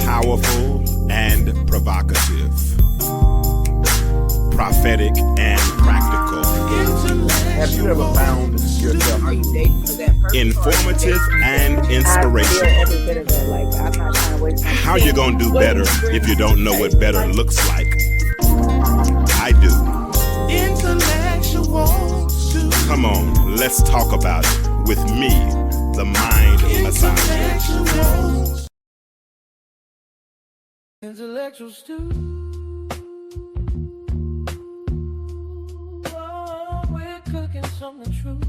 Powerful and provocative, prophetic and practical, Have you ever found yourself? Are you dating for that person? informative and I feel inspirational. every bit of that. Like, I'm not trying to waste my time. How you gonna do better if you don't know what better looks like? I do. Come on, let's talk about it with me, the Mind Massager. Intellectual stew. Oh, we're cooking something true.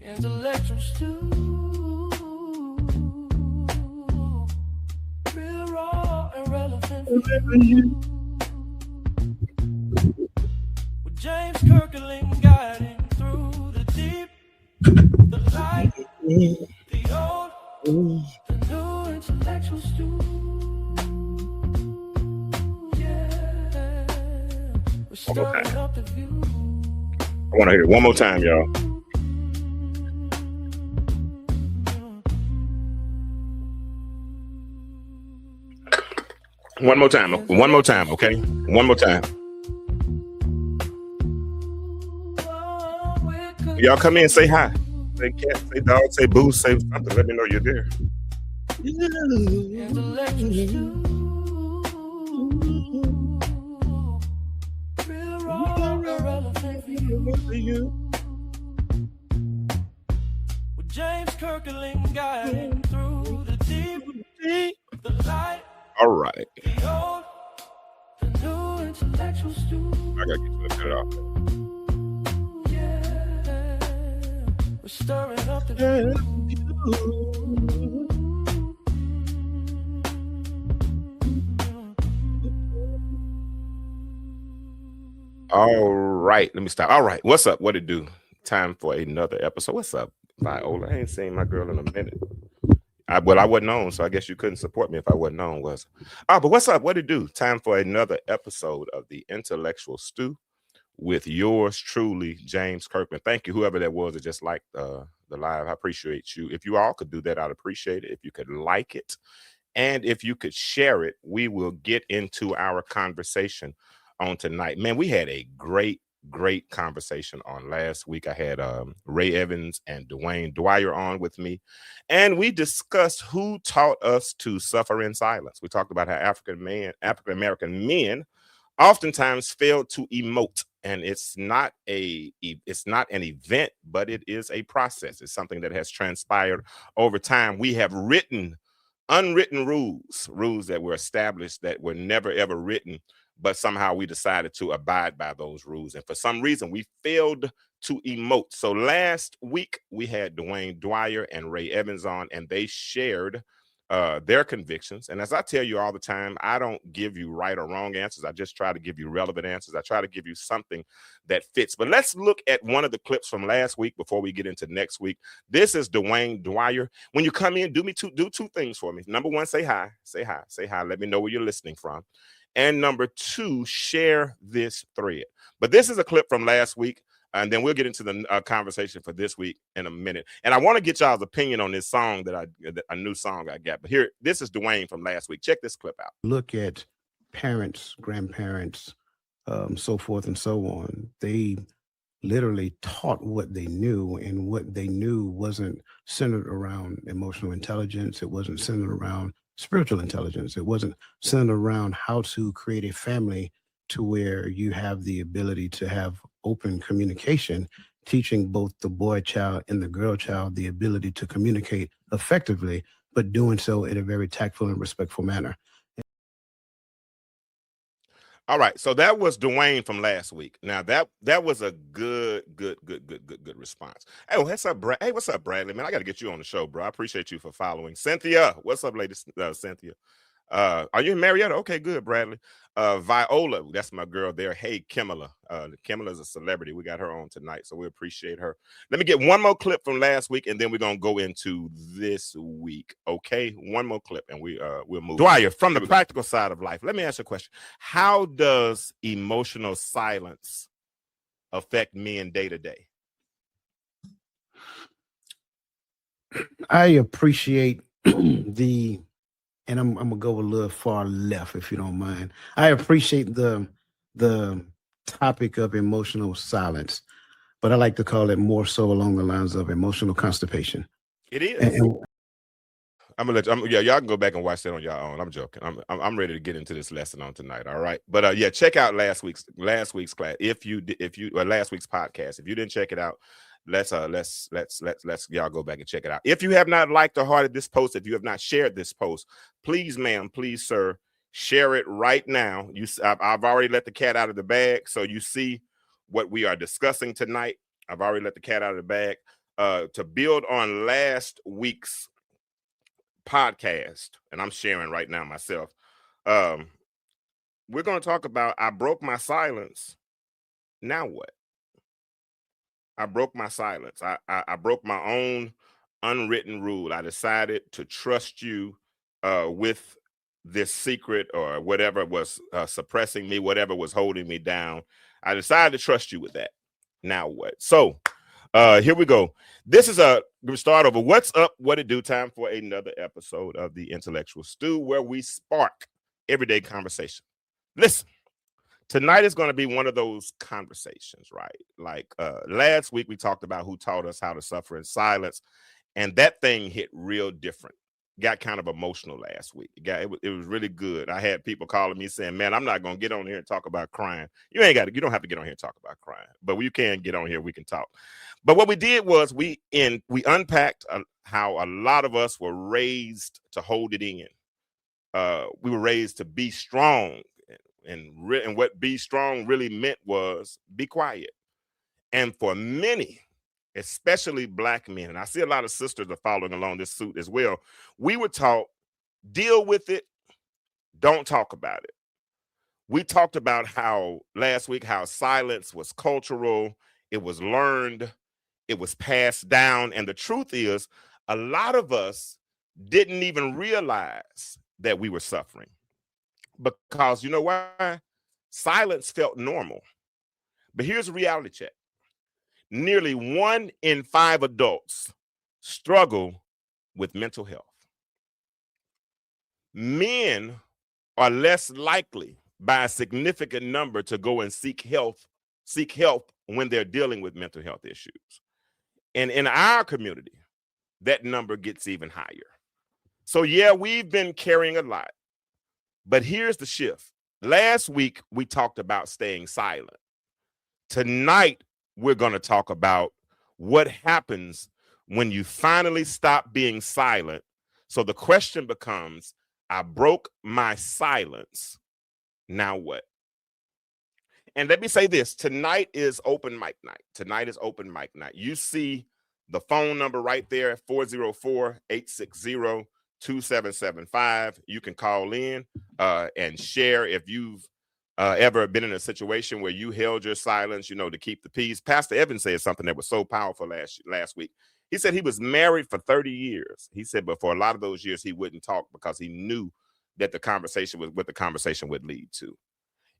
Intellectual stew. Real raw and relevant. With James Kirkling guiding through the deep, the light, the old, the new intellectual stew. Yeah, we're stirring up the view. I want to hear it one more time, y'all. One more time, okay? One more time. Y'all come in, say hi. Say cat, say dog, say boo, say something. Let me know you're there. Intellectual stew. Real raw and relevant view. With James Kirkling guiding through the deep, the light, All right. the old, the new intellectual stew. I gotta get to it off. Yeah, we're stirring up the view. All right, let me stop. All right, what's up? What it do? Time for another episode. What's up, Viola? I ain't seen my girl in a minute. I wasn't on, so I guess you couldn't support me if I wasn't on, was it? But what's up? What it do? Time for another episode of the Intellectual Stew with yours truly, James Kirkman. Thank you, whoever that was that just liked the live. I appreciate you. If you all could do that, I'd appreciate it. If you could like it, and if you could share it, we will get into our conversation on tonight. Man, we had a great conversation on last week. I had Ray Evans and Dwayne Dwyer on with me, and we discussed who taught us to suffer in silence. We talked about how African-American men oftentimes fail to emote, and it's not an event, but it is a process. It's something that has transpired over time. We have written unwritten rules that were established that were never ever written, but somehow we decided to abide by those rules. And for some reason, we failed to emote. So last week, we had Dwayne Dwyer and Ray Evans on, and they shared their convictions. And as I tell you all the time, I don't give you right or wrong answers. I just try to give you relevant answers. I try to give you something that fits. But let's look at one of the clips from last week before we get into next week. This is Dwayne Dwyer. When you come in, do two things for me. Number one, say hi. Say hi. Say hi. Let me know where you're listening from. And number two, share this thread. But this is a clip from last week, and then we'll get into the conversation for this week in a minute. And I want to get y'all's opinion on this song a new song I got. But here, this is Dwayne from last week. Check this clip out. Look at parents, grandparents, so forth and so on. They literally taught what they knew, and what they knew wasn't centered around emotional intelligence. It wasn't centered around spiritual intelligence. It wasn't centered around how to create a family to where you have the ability to have open communication, teaching both the boy child and the girl child the ability to communicate effectively, but doing so in a very tactful and respectful manner. All right, so that was Dwayne from last week. Now that was a good response. Hey, what's up, Brad? Hey, what's up, Bradley? Man, I got to get you on the show, bro. I appreciate you for following. Cynthia, what's up, lady? Cynthia. Are you in Marietta? Okay, good, Bradley. Viola, that's my girl there. Hey, Kimala. Kimala's a celebrity. We got her on tonight, so we appreciate her. Let me get one more clip from last week, and then we're gonna go into this week. Okay, one more clip, and we'll move. Dwyer, from the practical side of life, let me ask you a question. How does emotional silence affect men day to day? I appreciate and I'm gonna go a little far left if you don't mind. I appreciate the topic of emotional silence, but I like to call it more so along the lines of emotional constipation. It is. And I'm gonna let you, y'all can go back and watch that on your own. I'm joking. I'm ready to get into this lesson on tonight. All right, but yeah, check out last week's class if you last week's podcast. If you didn't check it out, let's y'all go back and check it out. If you have not liked or hearted this post, if you have not shared this post, please, ma'am, please, sir, share it right now. I've already let the cat out of the bag, so you see what we are discussing tonight. I've already let the cat out of the bag. To build on last week's podcast, and I'm sharing right now myself. We're going to talk about I broke my silence. Now what? I broke my silence. I broke my own unwritten rule. I decided to trust you with this secret or whatever was suppressing me, whatever was holding me down. I decided to trust you with that. Now what? So here we go. This is we start over. What's up? What it do? Time for another episode of the Intellectual Stew, where we spark everyday conversation. Listen, tonight is going to be one of those conversations, right? Like last week, we talked about who taught us how to suffer in silence, and that thing hit real different. Got kind of emotional last week. It was really good. I had people calling me saying, "Man, I'm not going to get on here and talk about crying." You don't have to get on here and talk about crying, but you can get on here. We can talk. But what we did was we unpacked how a lot of us were raised to hold it in. We were raised to be strong, and what be strong really meant was be quiet. And for many, especially Black men, and I see a lot of sisters are following along this suit as well, we were taught, deal with it, don't talk about it. We talked about how last week, how silence was cultural, it was learned, it was passed down. And the truth is, a lot of us didn't even realize that we were suffering. Because you know why? Silence felt normal. But here's a reality check. Nearly 1 in 5 adults struggle with mental health. Men are less likely by a significant number to go and seek help when they're dealing with mental health issues. And in our community, that number gets even higher. So yeah, we've been carrying a lot. But here's the shift. Last week, we talked about staying silent. Tonight, we're going to talk about what happens when you finally stop being silent. So the question becomes, I broke my silence. Now what? And let me say this. Tonight is open mic night. Tonight is open mic night. You see the phone number right there, 404-860-2775. You can call in and share if you've ever been in a situation where you held your silence, to keep the peace. Pastor Evan said something that was so powerful last week. He said he was married for 30 years. He said, but for a lot of those years, he wouldn't talk because he knew that the conversation was what the conversation would lead to.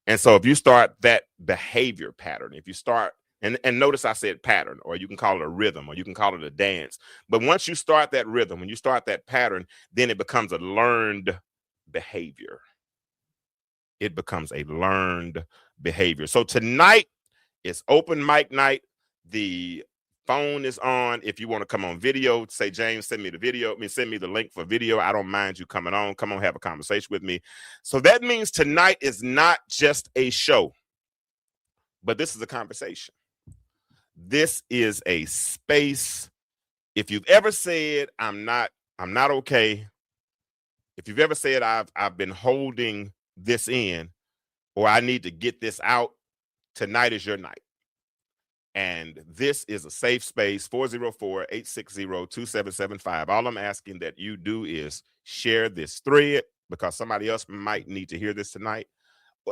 And so if you start that behavior pattern, if you start, and notice I said pattern, or you can call it a rhythm, or you can call it a dance. But once you start that rhythm, when you start that pattern, then it becomes a learned behavior. It becomes a learned behavior. So tonight is open mic night. The phone is on. If you want to come on video, say, James, send me the video. Send me the link for video. I don't mind you coming on. Come on, have a conversation with me. So that means tonight is not just a show, but this is a conversation. This is a space. If you've ever said, I'm not okay. If you've ever said, I've been holding this in, or I need to get this out, tonight is your night. And this is a safe space, 404-860-2775. All I'm asking that you do is share this thread, because somebody else might need to hear this tonight,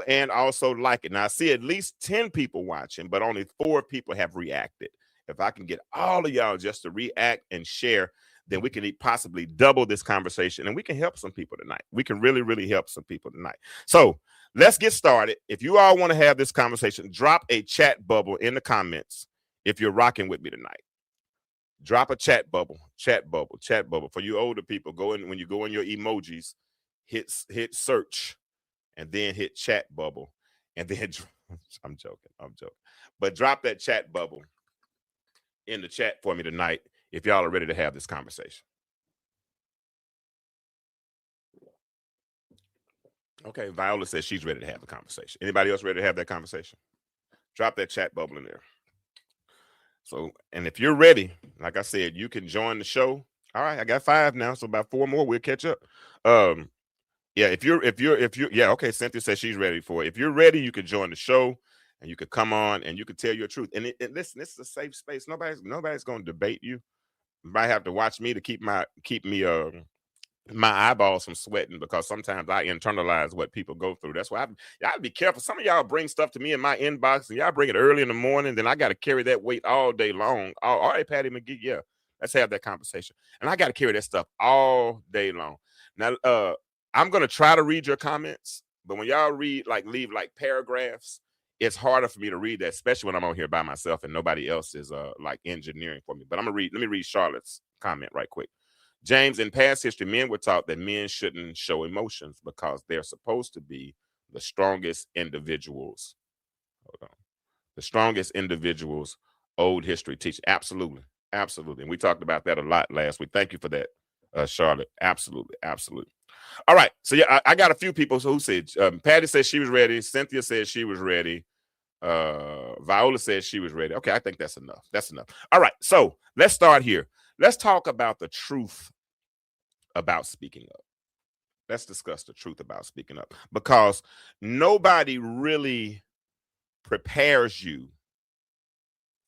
and also like it. Now I see at least 10 people watching, but only 4 people have reacted. If I can get all of y'all just to react and share, then we can possibly double this conversation, and we can help some people tonight. We can really, really help some people tonight. So let's get started. If you all want to have this conversation, drop a chat bubble in the comments. If you're rocking with me tonight, drop a chat bubble. For you older people, go in, when you go in your emojis, hit search, and then hit chat bubble, and then I'm joking, but drop that chat bubble in the chat for me tonight if y'all are ready to have this conversation. Okay, Viola says she's ready to have the conversation. Anybody else ready to have that conversation? Drop that chat bubble in there. So, and if you're ready, like I said, you can join the show. All right, I got 5 now, so about 4 more, we'll catch up. Yeah, if you're, yeah, okay, Cynthia says she's ready for it. If you're ready, you can join the show, and you could come on and you could tell your truth. And listen, this is a safe space. Nobody's going to debate you. You might have to watch me to keep me my eyeballs from sweating, because sometimes I internalize what people go through. That's why y'all be careful. Some of y'all bring stuff to me in my inbox, and y'all bring it early in the morning. Then I got to carry that weight all day long. All right, Patty McGee, yeah, let's have that conversation. And I got to carry that stuff all day long. Now, I'm gonna try to read your comments, but when y'all leave paragraphs, it's harder for me to read that, especially when I'm on here by myself and nobody else is like engineering for me. But let me read Charlotte's comment right quick. James, in past history, men were taught that men shouldn't show emotions because they're supposed to be the strongest individuals. Hold on. The strongest individuals, old history teach. Absolutely. And we talked about that a lot last week. Thank you for that, Charlotte. Absolutely. All right. So yeah, I got a few people who said, Patty said she was ready. Cynthia said she was ready. Viola said she was ready. Okay, I think that's enough. All right. So let's start here. Let's talk about the truth about speaking up. Let's discuss the truth about speaking up, because nobody really prepares you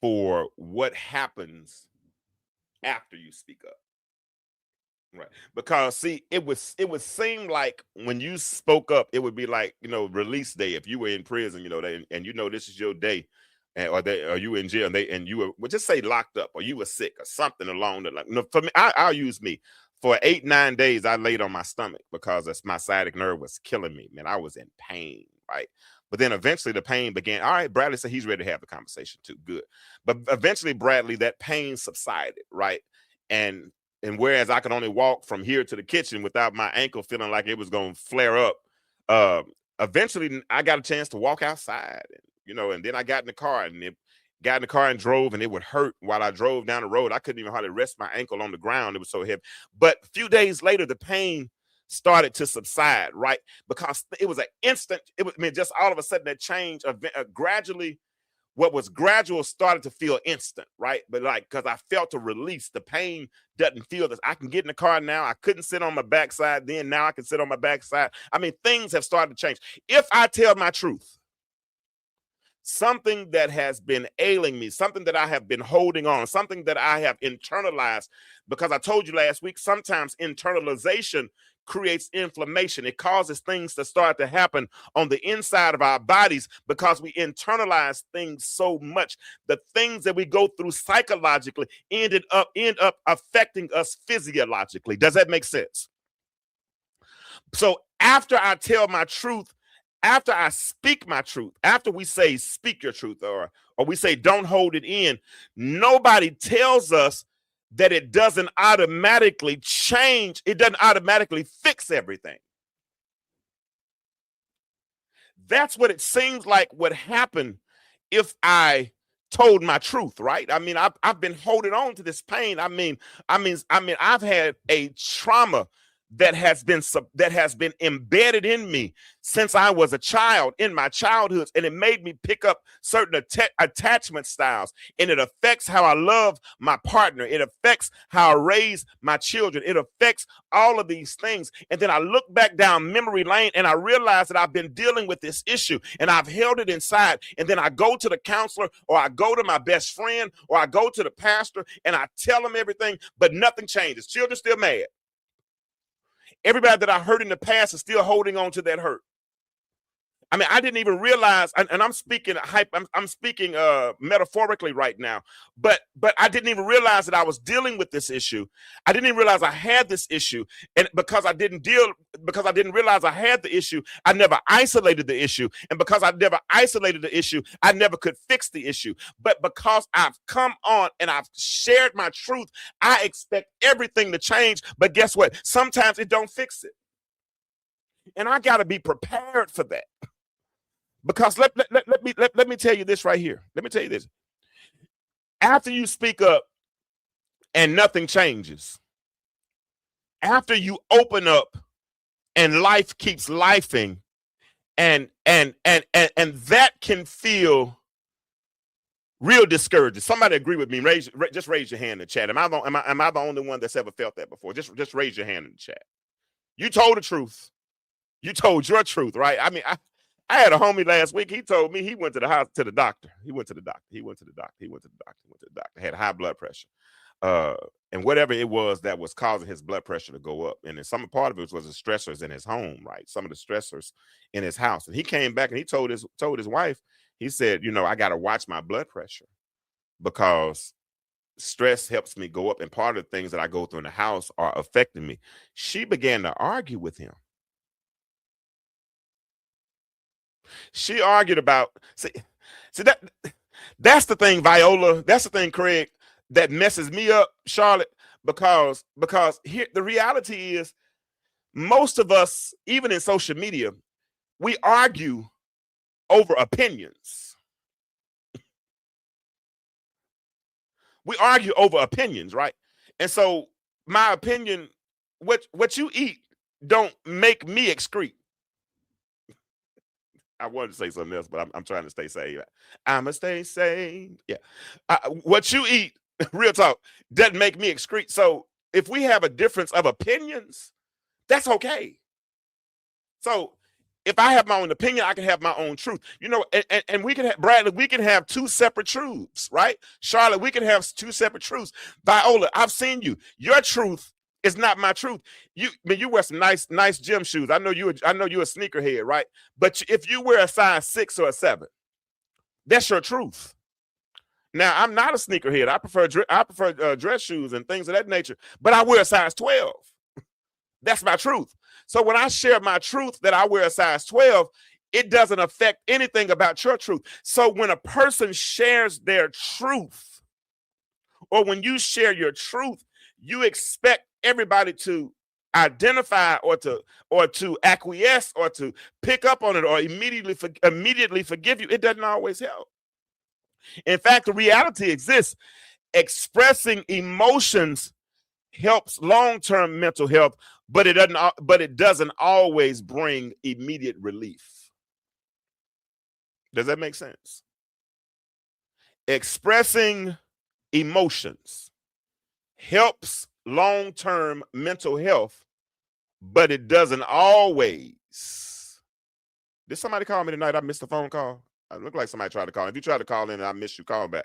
for what happens after you speak up. Right. Because see, it would seem like when you spoke up, it would be like, release day. If you were in prison, and this is your day, or you in jail, and you were, just say locked up, or you were sick, or something along the line. For me, I'll use me. For 8-9 days, I laid on my stomach because my sciatic nerve was killing me. Man, I was in pain, right? But then eventually the pain began. All right, Bradley said he's ready to have the conversation too. Good. But eventually, Bradley, that pain subsided, right? And whereas I could only walk from here to the kitchen without my ankle feeling like it was going to flare up, eventually I got a chance to walk outside, and then I got in the car and drove, and it would hurt while I drove down the road. I couldn't even hardly rest my ankle on the ground. It was so heavy. But a few days later, the pain started to subside, right? Because it was an instant, just all of a sudden that change, gradually, what was gradual started to feel instant, right? But because I felt a release, the pain doesn't feel this. I can get in the car now. I couldn't sit on my backside then. Now I can sit on my backside. Things have started to change. If I tell my truth, something that has been ailing me, something that I have been holding on, something that I have internalized, because I told you last week, sometimes internalization creates inflammation. It causes things to start to happen on the inside of our bodies because we internalize things so much. The things that we go through psychologically end up affecting us physiologically. Does that make sense? So after I tell my truth, after I speak my truth, after we say speak your truth, or we say don't hold it in, nobody tells us that it doesn't automatically change. It doesn't automatically fix everything. That's what it seems like would happen if I told my truth, right? I've been holding on to this pain. I've had a trauma that has been embedded in me since I was a child, in my childhood, and it made me pick up certain attachment styles, and it affects how I love my partner. It affects how I raise my children. It affects all of these things. And then I look back down memory lane and I realize that I've been dealing with this issue and I've held it inside. And then I go to the counselor, or I go to my best friend, or I go to the pastor, and I tell them everything, but nothing changes. Children still mad. Everybody that I hurt in the past is still holding on to that hurt. I mean, I didn't even realize, and I'm speaking I'm speaking metaphorically right now, but I didn't even realize that I was dealing with this issue. I didn't even realize I had this issue, and because I didn't realize I had the issue, I never isolated the issue, and because I never isolated the issue, I never could fix the issue. But because I've come on and I've shared my truth, I expect everything to change. But guess what? Sometimes it don't fix it, and I got to be prepared for that. Because let me tell you this right here. Let me tell you this. After you speak up and nothing changes, after you open up and life keeps lifing, and that can feel real discouraging. Somebody agree with me? Just raise your hand in the chat. Am I the only one that's ever felt that before? Just raise your hand in the chat. You told the truth. You told your truth, right? I mean, I had a homie last week. He told me he went to the doctor. He went to the doctor. Had high blood pressure. And whatever it was that was causing his blood pressure to go up. And then some part of it was the stressors in his home, right? Some of the stressors in his house. And he came back and he told his wife, he said, I got to watch my blood pressure because stress helps me go up. And part of the things that I go through in the house are affecting me. She began to argue with him. She argued about, see that's the thing, Viola. That's the thing, Craig, that messes me up, Charlotte, because here the reality is most of us, even in social media, we argue over opinions. We argue over opinions, right? And so my opinion, what you eat don't make me excrete. I wanted to say something else, but I'm trying to stay safe. I'ma stay safe. Yeah. What you eat, real talk, doesn't make me excrete. So if we have a difference of opinions, that's okay. So if I have my own opinion, I can have my own truth. And we can have, Bradley, we can have two separate truths, right? Charlotte, we can have two separate truths. Viola, I've seen you. Your truth is not my truth. You wear some nice gym shoes. I know you're a sneakerhead, right? But if you wear a size 6 or a 7, that's your truth. Now, I'm not a sneakerhead. I prefer dress shoes and things of that nature. But I wear a size 12. That's my truth. So when I share my truth that I wear a size 12, it doesn't affect anything about your truth. So when a person shares their truth, or when you share your truth, you expect everybody to identify or to acquiesce or to pick up on it or immediately forgive you. It doesn't always help. In fact, the reality exists. Expressing emotions helps long-term mental health, but it doesn't always bring immediate relief. Does that make sense? Expressing emotions helps long-term mental health, but it doesn't always. Did somebody call me tonight? I missed a phone call. I look like somebody tried to call. If you tried to call in and I missed you, call back.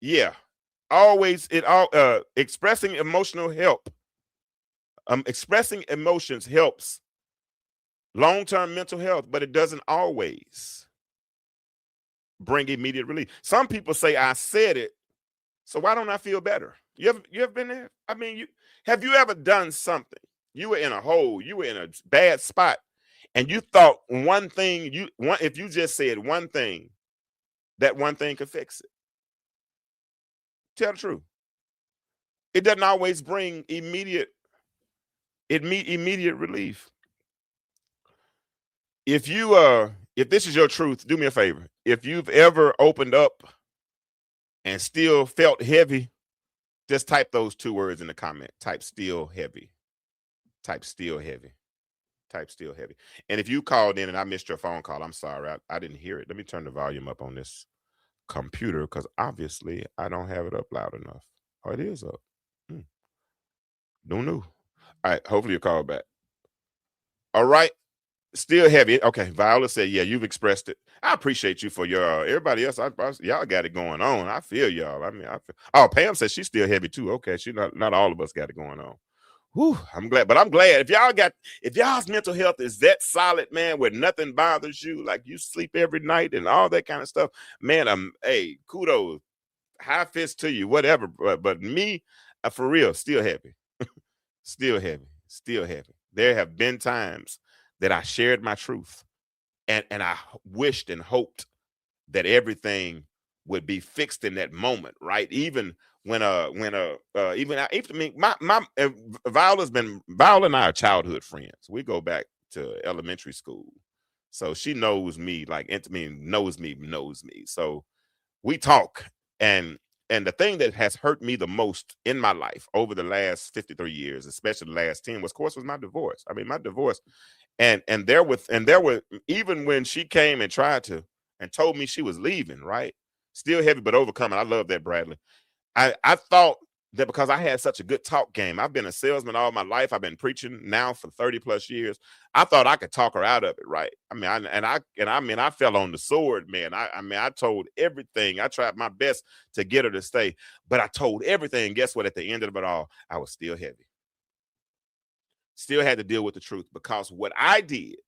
Yeah. Expressing emotional help. Expressing emotions helps long-term mental health, but it doesn't always bring immediate relief. Some people say, I said it, so why don't I feel better? You ever been there? I mean, have you ever done something? You were in a hole, you were in a bad spot, and you thought if you just said one thing, that one thing could fix it. Tell the truth. It doesn't always bring immediate relief. If this is your truth, do me a favor. If you've ever opened up and still felt heavy, just type those 2 words in the comment. Type still heavy. Type still heavy. Type still heavy. And if you called in and I missed your phone call, I'm sorry. I didn't hear it. Let me turn the volume up on this computer because obviously I don't have it up loud enough. Oh, it is up. Don't know. All right. Hopefully you call back. All right. Still heavy. Okay. Viola said, yeah, you've expressed it. I appreciate you for your everybody else. Y'all got it going on. I feel y'all. I mean, Pam says she's still heavy too. Okay. Not all of us got it going on. Whew, I'm glad, but I'm glad if y'all's mental health is that solid, man, where nothing bothers you, like you sleep every night and all that kind of stuff, man, hey, kudos, high fist to you, whatever. But me, for real, still heavy, still heavy, still heavy. There have been times that I shared my truth, and I wished and hoped that everything would be fixed in that moment, right? Even when even I mean my Viola and I are childhood friends. We go back to elementary school, so she knows me, like knows me. So we talk, and the thing that has hurt me the most in my life over the last 53 years, especially the last 10, was my divorce. I mean, my divorce, and there were even when she came and tried to and told me she was leaving, right? Still heavy, but overcoming. I love that, Bradley. I thought that because I had such a good talk game, I've been a salesman all my life. I've been preaching now for 30 plus years. I thought I could talk her out of it, right? I mean, I fell on the sword, man. I told everything. I tried my best to get her to stay, but I told everything. Guess what? At the end of it all, I was still heavy. Still had to deal with the truth, because what I did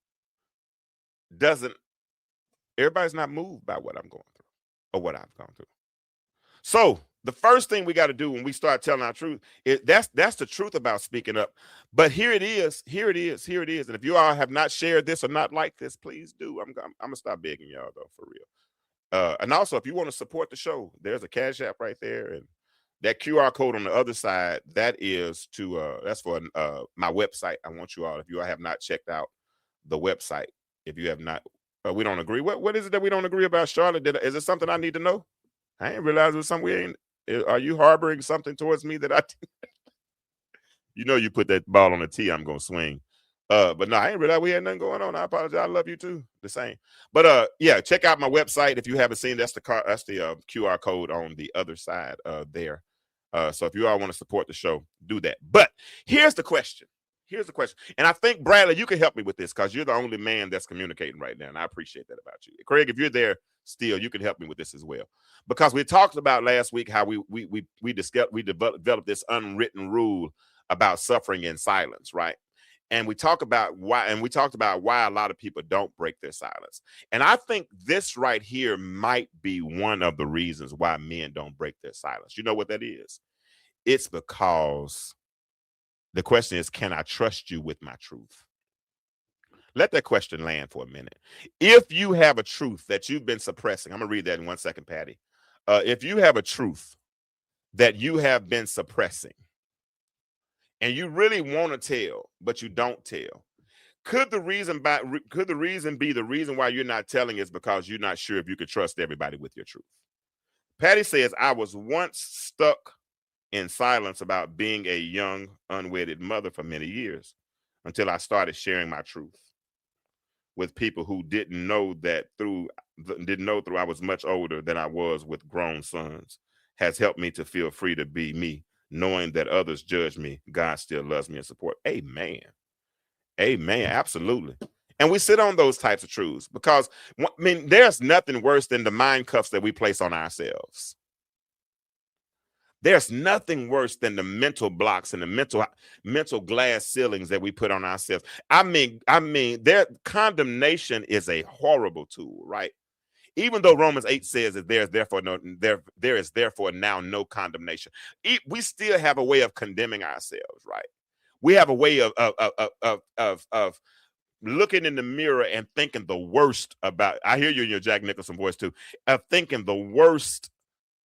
everybody's not moved by what I'm going through or what I've gone through. So the first thing we got to do when we start telling our truth is that's the truth about speaking up. But here it is. And if you all have not shared this or not like this, please do. I'm gonna stop begging y'all though, for real. And also, if you want to support the show, there's a Cash App right there, and that QR code on the other side, that is that's for my website. I want you all, if you all have not checked out the website, if you have not, we don't agree. What is it that we don't agree about, Charlotte? Is it something I need to know? I ain't realized it was something we ain't. Are you harboring something towards me that I? You put that ball on the tee, I'm gonna swing. But no, I ain't realized we had nothing going on. I apologize. I love you too. The same. But yeah, check out my website if you haven't seen. That's the QR code on the other side there. So if you all want to support the show, do that. But here's the question. And I think, Bradley, you can help me with this, because you're the only man that's communicating right now, and I appreciate that about you. Craig, if you're there still, you can help me with this as well, because we talked about last week how we developed this unwritten rule about suffering in silence, right? And we talked about why a lot of people don't break their silence. And I think this right here might be one of the reasons why men don't break their silence. You know what that is? It's because the question is, can I trust you with my truth? Let that question land for a minute. If you have a truth that you've been suppressing, I'm going to read that in 1 second, Patty. If you have a truth that you have been suppressing and you really want to tell, but you don't tell, could the reason be the reason why you're not telling is because you're not sure if you could trust everybody with your truth? Patty says, I was once stuck in silence about being a young, unwedded mother for many years until I started sharing my truth with people who didn't know I was much older than I was with grown sons. Has helped me to feel free to be me, knowing that others judge me. God still loves me and support. Amen. Absolutely. And we sit on those types of truths because, there's nothing worse than the mind cuffs that we place on ourselves. There's nothing worse than the mental blocks and the mental glass ceilings that we put on ourselves. Their condemnation is a horrible tool, right? Even though Romans 8 says that there is therefore now no condemnation, we still have a way of condemning ourselves, right? We have a way of looking in the mirror and thinking the worst about. I hear you in your Jack Nicholson voice too. Of thinking the worst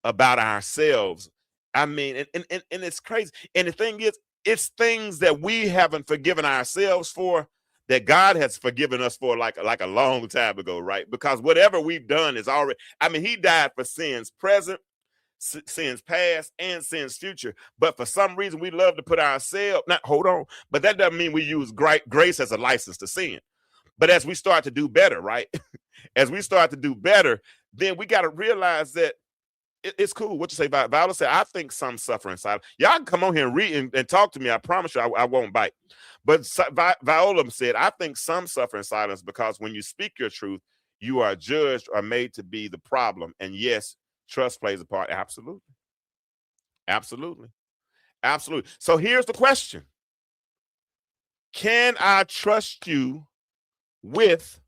about ourselves. And it's crazy. And the thing is, it's things that we haven't forgiven ourselves for that God has forgiven us for like a long time ago, right? Because whatever we've done is already, He died for sins present, sins past, and sins future. But for some reason, we love to put ourselves, but that doesn't mean we use grace as a license to sin. But as we start to do better, right? As we start to do better, then we got to realize that it's cool. What you say about Viola said, I think some suffer in silence. Y'all can come on here and read and talk to me. I promise you I won't bite. But Viola said, I think some suffer in silence because when you speak your truth, you are judged or made to be the problem. And yes, trust plays a part. Absolutely. So here's the question. can I trust you with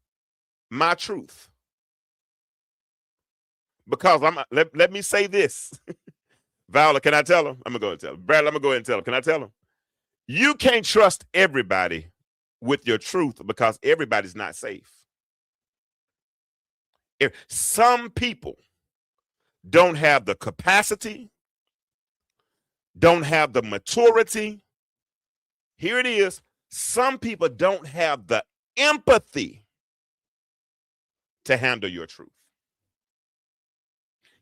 my truth? Because let me say this. Viola, can I tell him? I'm gonna go and tell him. Bradley, I'm gonna go ahead and tell him. Can I tell him? You can't trust everybody with your truth because everybody's not safe. If some people don't have the capacity, don't have the maturity, here it is. Some people don't have the empathy to handle your truth.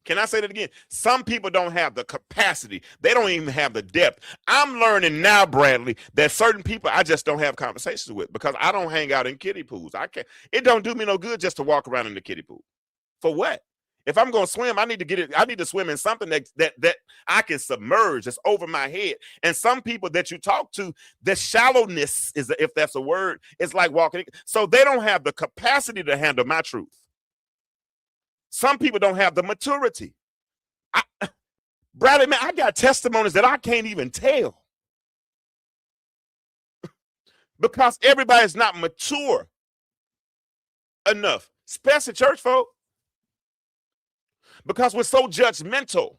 Can I say that again? Some people don't have the capacity. They don't even have the depth. I'm learning now, Bradley, that certain people I just don't have conversations with because I don't hang out in kiddie pools. I can't. It don't do me no good just to walk around in the kiddie pool. For what? If I'm going to swim, I need to get it. I need to swim in something that I can submerge. That's over my head. And some people that you talk to, the shallowness is, if that's a word, it's like walking. So they don't have the capacity to handle my truth. Some people don't have the maturity. Bradley, man, I got testimonies that I can't even tell because everybody's not mature enough, especially church folk, because we're so judgmental.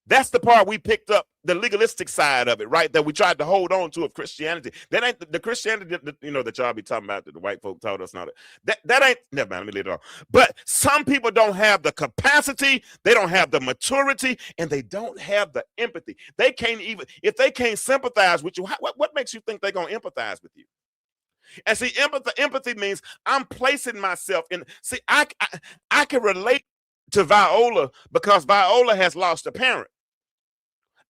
That's the part we picked up, the legalistic side of it, right? That we tried to hold on to of Christianity. That ain't the Christianity that, that y'all be talking about that the white folk taught us and all that. That ain't, never mind, let me leave it on. But some people don't have the capacity, they don't have the maturity, and they don't have the empathy. They can't even, if they can't sympathize with you, what makes you think they're going to empathize with you? And see, empathy means I'm placing myself in, see, I can relate to Viola because Viola has lost a parent.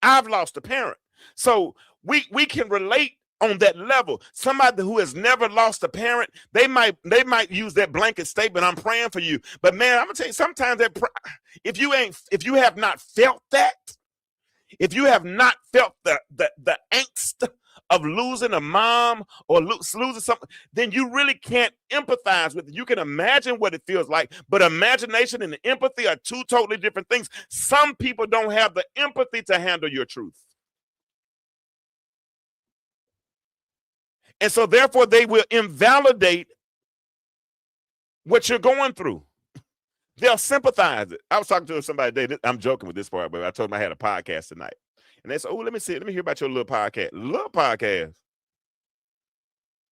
I've lost a parent. So we can relate on that level. Somebody who has never lost a parent, they might use that blanket statement, I'm praying for you. But man, I'm gonna tell you, sometimes that if you have not felt that, if you have not felt the angst of losing a mom or losing something, then you really can't empathize with it. You can imagine what it feels like, but imagination and empathy are two totally different things. Some people don't have the empathy to handle your truth. And so therefore they will invalidate what you're going through. They'll sympathize it. I was talking to somebody today. I'm joking with this part, but I told them I had a podcast tonight. And they said, oh, let me hear about your little podcast. Little podcast.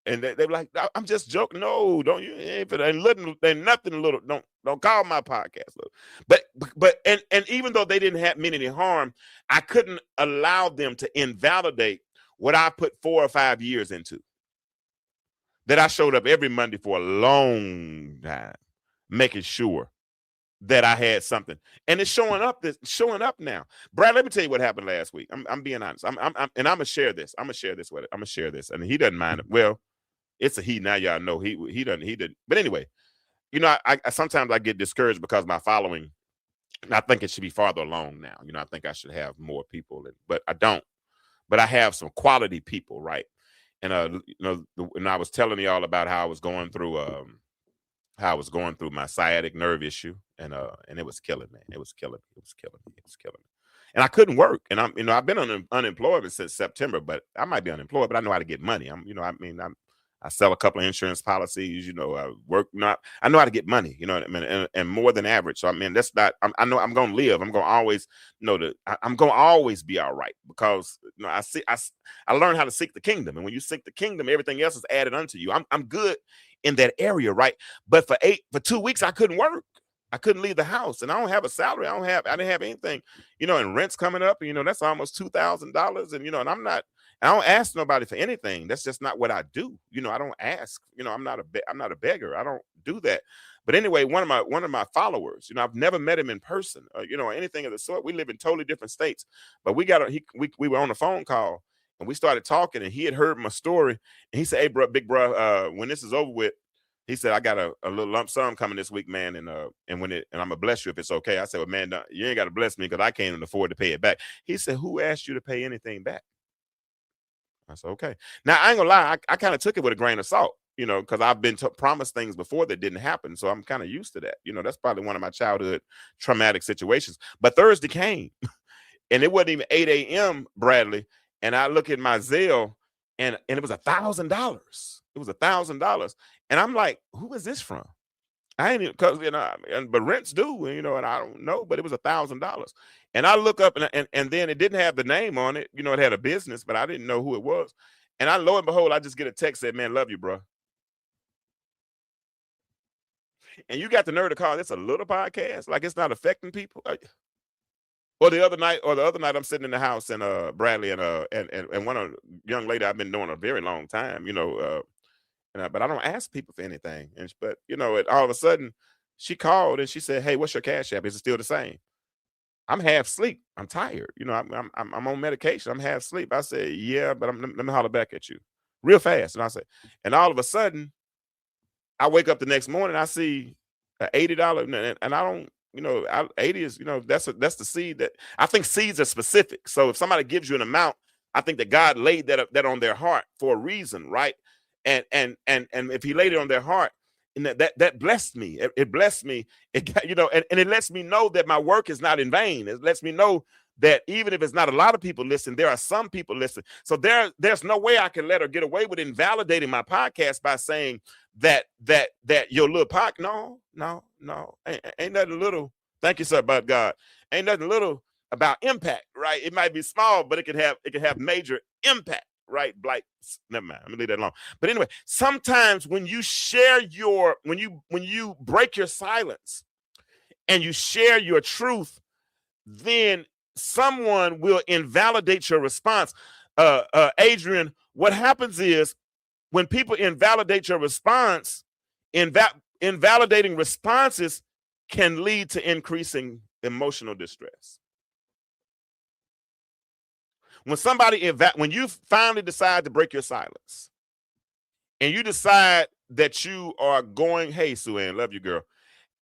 And they were like, I'm just joking. No, don't you? If it ain't nothing little, don't call my podcast little. But and even though they didn't mean any harm, I couldn't allow them to invalidate what I put 4 or 5 years into. That I showed up every Monday for a long time, making sure that I had something, and it's showing up now. Brad, let me tell you what happened last week. I'm being honest. I'm gonna share this. I'm gonna share this with it. I'm gonna share this, and he doesn't mind it. Well, it's a he now. Y'all know he doesn't. But anyway, I sometimes I get discouraged because my following. I think it should be farther along now. I think I should have more people, but I don't. But I have some quality people, right? And and I was telling y'all about how I was going through my sciatic nerve issue, and it was killing me. It was killing me. And I couldn't work. And I've been unemployed since September, but I might be unemployed, but I know how to get money. I sell a couple of insurance policies, I work I know how to get money, and more than average. So that's not, I know I'm going to live. I'm going to always know that I'm going to always be all right because I learned how to seek the kingdom. And when you seek the kingdom, everything else is added unto you. I'm good in that area. Right. But for 2 weeks, I couldn't work. I couldn't leave the house, and I don't have a salary. I didn't have anything, and rent's coming up, that's almost $2,000. And I don't ask nobody for anything. That's just not what I do. I don't ask, I'm not a beggar. I don't do that. But anyway, one of my followers, I've never met him in person, or anything of the sort. We live in totally different states, but we were on a phone call and we started talking, and he had heard my story, and he said, "Hey, bro, big bro, when this is over with," he said, "I got a little lump sum coming this week, man, and I'm gonna bless you if it's okay." I said, "Well, man, you ain't got to bless me because I can't even afford to pay it back." He said, "Who asked you to pay anything back?" I said, "Okay." Now I ain't gonna lie, I kind of took it with a grain of salt, because I've been promised things before that didn't happen, so I'm kind of used to that. That's probably one of my childhood traumatic situations. But Thursday came, and it wasn't even 8 a.m., Bradley, and I look at my Zelle, and it was $1,000. It was $1,000, and I'm like, who is this from? I ain't even, because but rents do, and I don't know, but it was $1,000, and I look up and then it didn't have the name on it, it had a business, but I didn't know who it was, and lo and behold, I just get a text that, man, love you, bro. And you got the nerve to call this a little podcast, like it's not affecting people. Or the other night, I'm sitting in the house, and Bradley and one young lady I've been knowing a very long time, but I don't ask people for anything. But all of a sudden, she called and she said, "Hey, what's your Cash App? Is it still the same?" I'm half asleep. I'm tired. I'm on medication. I'm half asleep. I said, "Yeah, but let me holler back at you real fast." And I said, and all of a sudden, I wake up the next morning. I see $80, and I don't. 80 is, that's the seed that I think seeds are specific. So if somebody gives you an amount, I think that God laid that on their heart for a reason, right? And if He laid it on their heart, and that blessed me. It blessed me. And it lets me know that my work is not in vain. It lets me know that even if it's not a lot of people listening, there are some people listening. So there's no way I can let her get away with invalidating my podcast by saying that your little podcast. No, ain't nothing little. Thank you, sir. About God, ain't nothing little about impact, right? It might be small, but it could have major impact, right? Like, never mind. Let me leave that alone. But anyway, sometimes when you share when you break your silence and you share your truth, then someone will invalidate your response. Adrian, what happens is when people invalidate your response, invalidating responses can lead to increasing emotional distress. When you finally decide to break your silence and you decide that you are going, hey, Sue Ann, love you, girl.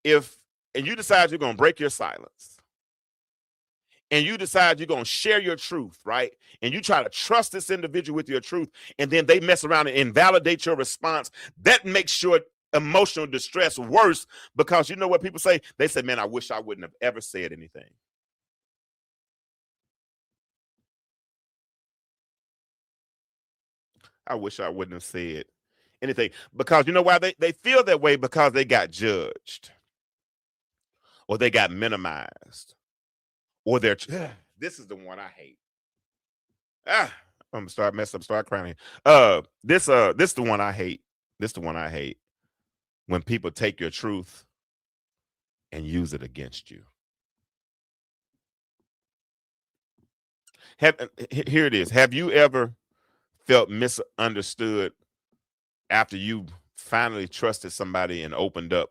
And you decide you're going to break your silence and you decide you're going to share your truth, right? And you try to trust this individual with your truth, and then they mess around and invalidate your response. That makes your emotional distress worse, because you know what people say? They say, man, I wish I wouldn't have ever said anything. I wish I wouldn't have said anything, because you know why they feel that way? Because they got judged, or they got minimized, or they're this is the one I hate. I'm gonna start messing up, start crying. This is the one I hate. This is the one I hate. When people take your truth and use it against you. Here it is. Have you ever felt misunderstood after you finally trusted somebody and opened up?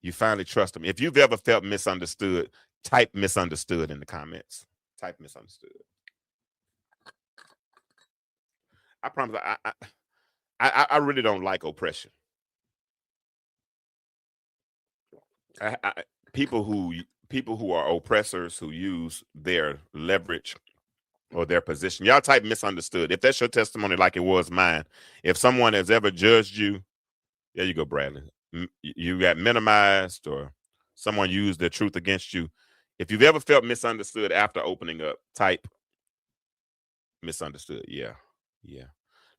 You finally trust them. If you've ever felt misunderstood, type misunderstood in the comments. Type misunderstood. I promise I really don't like oppression. People who are oppressors, who use their leverage or their position. Y'all type misunderstood. If that's your testimony, like it was mine. If someone has ever judged you, there you go, Bradley. You got minimized, or someone used their truth against you. If you've ever felt misunderstood after opening up, type misunderstood. Yeah.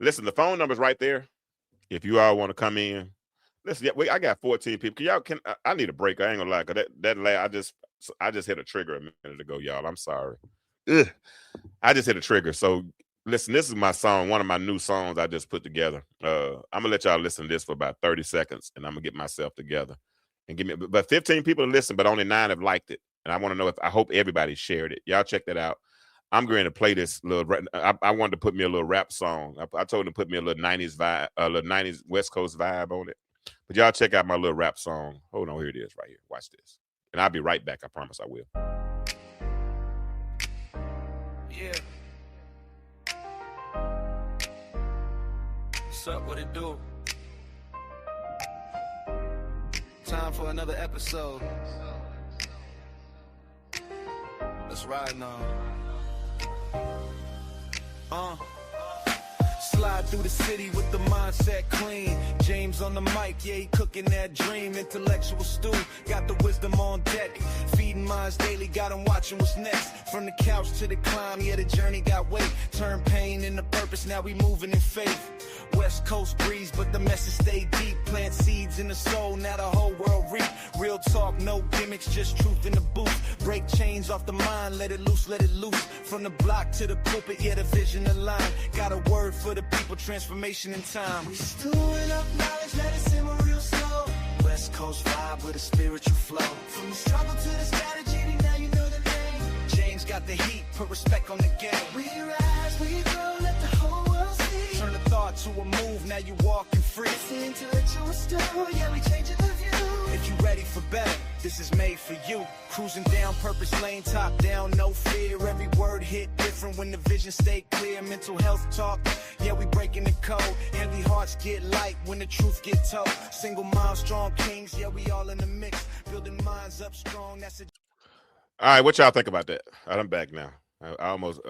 Listen, the phone number's right there. If you all want to come in. Listen, I got 14 people. I need a break. I ain't gonna lie, cause I just hit a trigger a minute ago, y'all. I'm sorry. I just hit a trigger. So listen, this is my song, one of my new songs I just put together. I'm gonna let y'all listen to this for about 30 seconds, and I'm gonna get myself together and give me. But 15 people listen, but only 9 have liked it, and I want to know I hope everybody shared it. Y'all check that out. I'm going to play this little. I wanted to put me a little rap song. I told him to put me a little 90s vibe, a little 90s West Coast vibe on it. But y'all check out my little rap song. Hold on, here it is right here. Watch this. And I'll be right back. I promise I will. Yeah. What's up? What it do? Time for another episode. Let's ride now. slide through the city with the mindset clean. James on the mic, yeah, he cooking that dream. Intellectual stew, got the wisdom on deck. Feeding minds daily, got him watching what's next. From the couch to the climb, yeah, the journey got weight. Turn pain into purpose, now we moving in faith. West Coast breeze, but the message stay deep. Plant seeds in the soul, now the whole world reap. Real talk, no gimmicks, just truth in the booth. Break chains off the mind, let it loose, let it loose. From the block to the pulpit, yeah, the vision aligned. Got a word for the people, transformation in time. We stewing up knowledge, let it simmer real slow. West Coast vibe with a spiritual flow. From the struggle to the strategy, now you know the name. James got the heat, put respect on the game. We rise, we grow, let the whole world see. Turn a thought to a move, now you walking free. It's the intellectual story, yeah, we changing the view. If you ready for better, this is made for you. Cruising down purpose lane, top down, no fear. Every word hit different when the vision stay clear. Mental health talk, yeah, we breaking the code. Heavy hearts get light when the truth get told. Single mind, strong kings, yeah, we all in the mix. Building minds up strong, that's it. All right, what y'all think about that? All right, I'm back now. I almost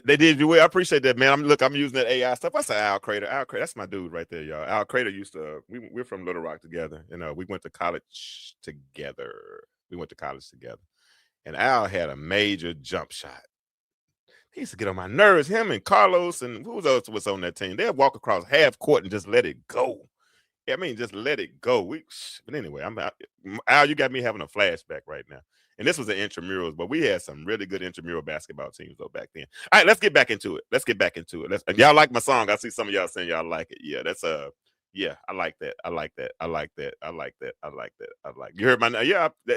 they did you well. I appreciate that, man. I'm using that AI stuff. What's Al Crater? Al Crater, that's my dude right there, y'all. Al Crater used to. We're from Little Rock together. We went to college together. And Al had a major jump shot. He used to get on my nerves. Him and Carlos and who else was on that team? They'd walk across half court and just let it go. Yeah, I mean, just let it go. But anyway, Al, you got me having a flashback right now. And this was an intramurals, but we had some really good intramural basketball teams though back then. All right, let's get back into it. Y'all like my song? I see some of y'all saying y'all like it. Yeah, that's yeah, I like that. You heard my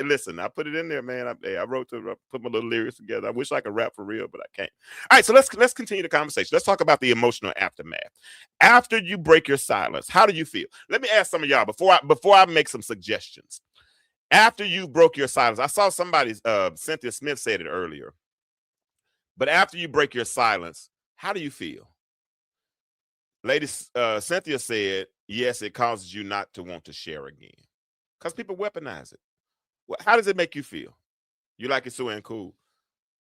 listen, I put it in there, man. I put my little lyrics together. I wish I could rap for real, but I can't. All right, so let's continue the conversation. Let's talk about the emotional aftermath. After you break your silence, how do you feel? Let me ask some of y'all before I make some suggestions. After you broke your silence, I saw somebody, Cynthia Smith said it earlier. But after you break your silence, how do you feel? Ladies, Cynthia said, yes, it causes you not to want to share again. Because people weaponize it. How does it make you feel? You like it so and cool.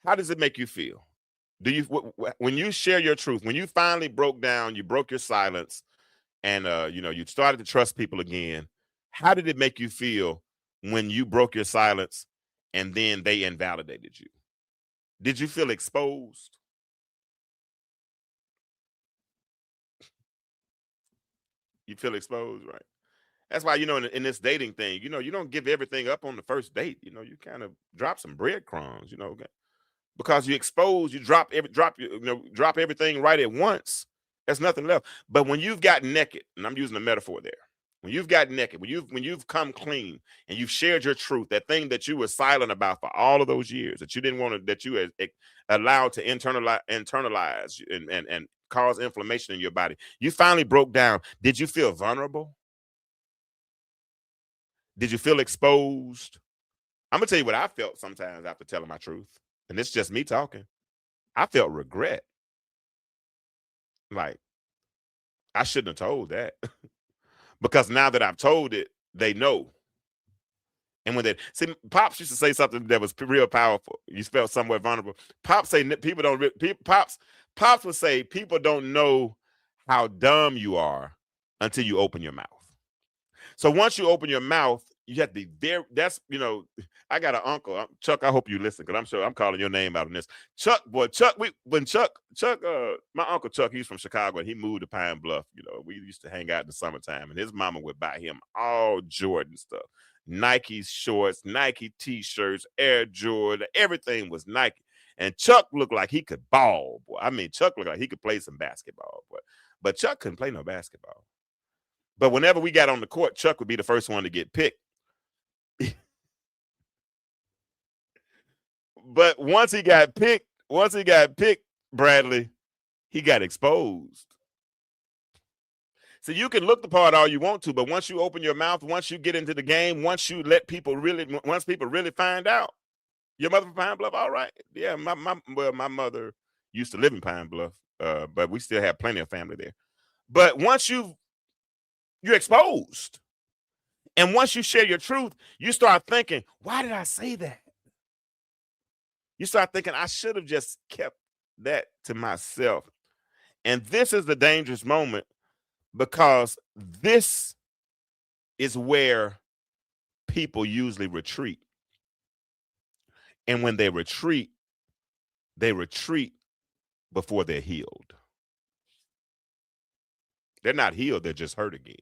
How does it make you feel? Do you when you share your truth, when you finally broke down, you broke your silence, and you started to trust people again, how did it make you feel when you broke your silence and then they invalidated you? Did you feel exposed? You feel exposed, right? That's why, in this dating thing, you don't give everything up on the first date. You kind of drop some breadcrumbs, because you expose, you drop everything right at once. There's nothing left. But when you've gotten naked, and I'm using a metaphor there, when you've gotten naked, when you've come clean and you've shared your truth, that thing that you were silent about for all of those years, that you didn't want to, that you had allowed to internalize and cause inflammation in your body, you finally broke down. Did you feel vulnerable? Did you feel exposed? I'm gonna tell you what I felt sometimes after telling my truth, and it's just me talking. I felt regret. Like, I shouldn't have told that. Because now that I've told it, they know. And when Pops used to say something that was real powerful. You felt somewhat vulnerable. Pops say people don't. Pops would say people don't know how dumb you are until you open your mouth. So once you open your mouth, you have to be very. I got an uncle, Chuck. I hope you listen, because I'm sure I'm calling your name out on this. Chuck, my uncle Chuck, he's from Chicago and he moved to Pine Bluff. We used to hang out in the summertime, and his mama would buy him all Jordan stuff, Nike shorts, Nike t-shirts, Air Jordan, everything was Nike. And Chuck looked like he could ball, boy. I mean, Chuck looked like he could play some basketball, boy. But Chuck couldn't play no basketball. But whenever we got on the court, Chuck would be the first one to get picked. But once he got picked, Bradley, he got exposed. So you can look the part all you want to, but once you open your mouth, once you get into the game, once people really find out, your mother from Pine Bluff, all right. Yeah, my mother used to live in Pine Bluff, but we still have plenty of family there. But once you're exposed, and once you share your truth, you start thinking, why did I say that? You start thinking, I should have just kept that to myself. And this is the dangerous moment, because this is where people usually retreat. And when they retreat before they're healed. They're not healed, they're just hurt again.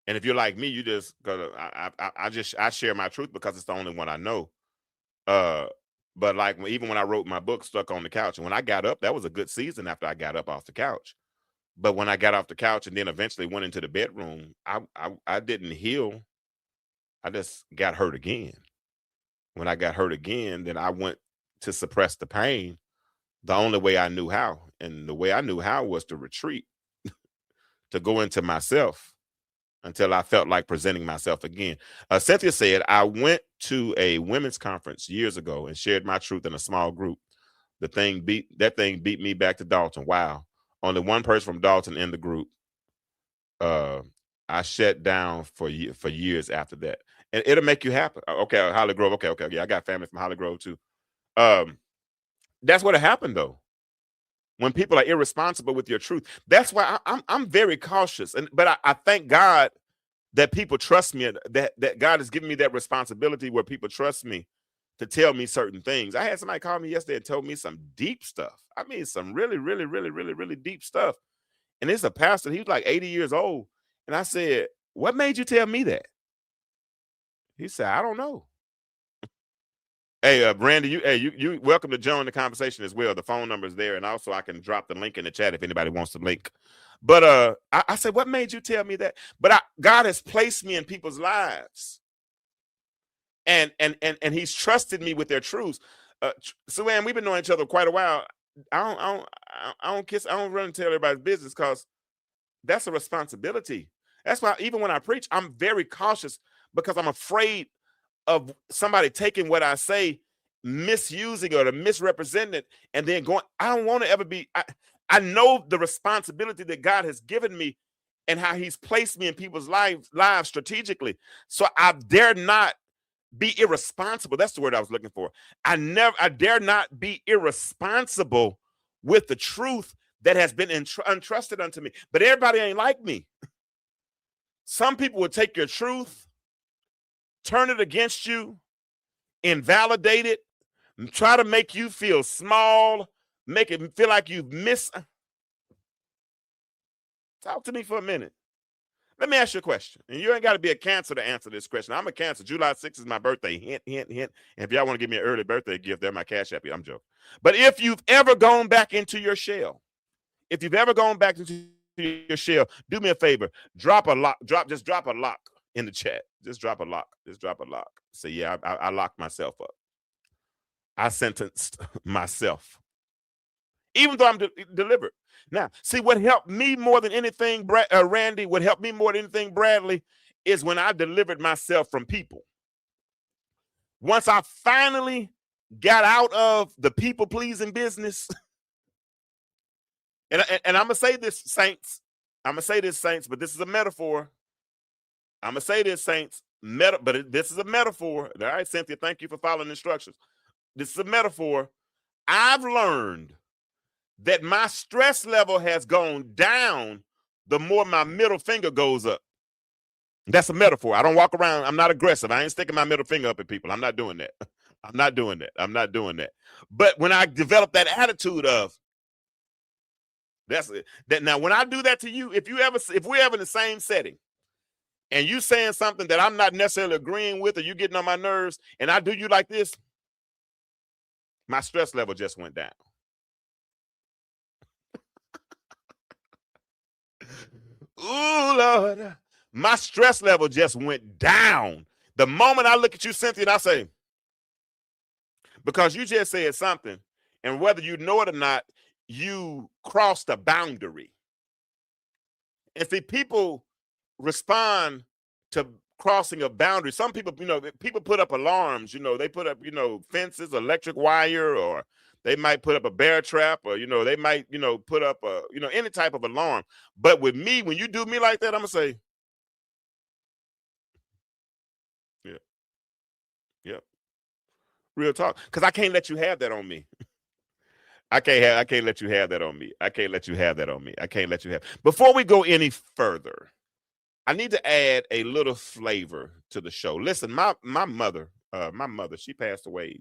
And if you're like me, you just I share my truth because it's the only one I know. But like even when I wrote my book, Stuck on the Couch, and when I got up, that was a good season after I got up off the couch. But when I got off the couch and then eventually went into the bedroom, I didn't heal. I just got hurt again. When I got hurt again, then I went to suppress the pain the only way I knew how. And the way I knew how was to retreat, to go into myself until I felt like presenting myself again. Cynthia said, I went to a women's conference years ago and shared my truth in a small group. That thing beat me back to Dalton. Wow. Only one person from Dalton in the group. I shut down for years after that. And it'll make you happy. Okay, Holly Grove. Okay. Yeah, I got family from Holly Grove too. That's what happened though. When people are irresponsible with your truth, that's why I'm very cautious. But I thank God that people trust me. That God has given me that responsibility where people trust me to tell me certain things. I had somebody call me yesterday and told me some deep stuff. I mean, some really, really, really, really, really deep stuff. And it's a pastor. He was like 80 years old. And I said, "What made you tell me that?" He said, "I don't know." Hey, Brandy, you welcome to join the conversation as well. The phone number is there, and also I can drop the link in the chat if anybody wants to link. But I said, "What made you tell me that?" But God has placed me in people's lives, and He's trusted me with their truths. Suanne, we've been knowing each other quite a while. I don't run and tell everybody's business because that's a responsibility. That's why even when I preach, I'm very cautious because I'm afraid of somebody taking what I say, misusing or to misrepresent it, and then going. I don't want to ever be. I know the responsibility that God has given me and how He's placed me in people's lives strategically. So I dare not be irresponsible. That's the word I was looking for. I dare not be irresponsible with the truth that has been entrusted unto me. But everybody ain't like me. Some people will take your truth, turn it against you, invalidate it, and try to make you feel small, make it feel like you've missed. Talk to me for a minute. Let me ask you a question. And you ain't got to be a Cancer to answer this question. I'm a Cancer. July 6th is my birthday. Hint, hint, hint. And if y'all want to give me an early birthday gift, they're my Cash App. I'm joking. But if you've ever gone back into your shell, do me a favor. Just drop a lock in the chat. Just drop a lock. Say, yeah, I locked myself up. I sentenced myself. Even though I'm delivered. Now, see, what helped me more than anything, Randy, what helped me more than anything, Bradley, is when I delivered myself from people. Once I finally got out of the people-pleasing business, and I'm going to say this, saints. But this is a metaphor. I'm going to say this, saints, but this is a metaphor. All right, Cynthia, thank you for following instructions. This is a metaphor. I've learned that my stress level has gone down the more my middle finger goes up. That's a metaphor. I don't walk around. I'm not aggressive. I ain't sticking my middle finger up at people. I'm not doing that. But when I develop that attitude of, that's it. That now when I do that to you, if we're ever in the same setting and you saying something that I'm not necessarily agreeing with, or you getting on my nerves, and I do you like this, my stress level just went down. Ooh, Lord, my stress level just went down. The moment I look at you, Cynthia, and I say, because you just said something, and whether you know it or not, you crossed a boundary. And see, people respond to crossing a boundary. Some people, people put up alarms, they put up, fences, electric wire, or they might put up a bear trap, or, they might, put up a, any type of alarm. But with me, when you do me like that, I'm going to say, yeah. Real talk. Because I can't let you have that on me. I can't let you have that on me. I can't let you have that on me. I can't let you have. Before we go any further, I need to add a little flavor to the show. Listen, my mother, she passed away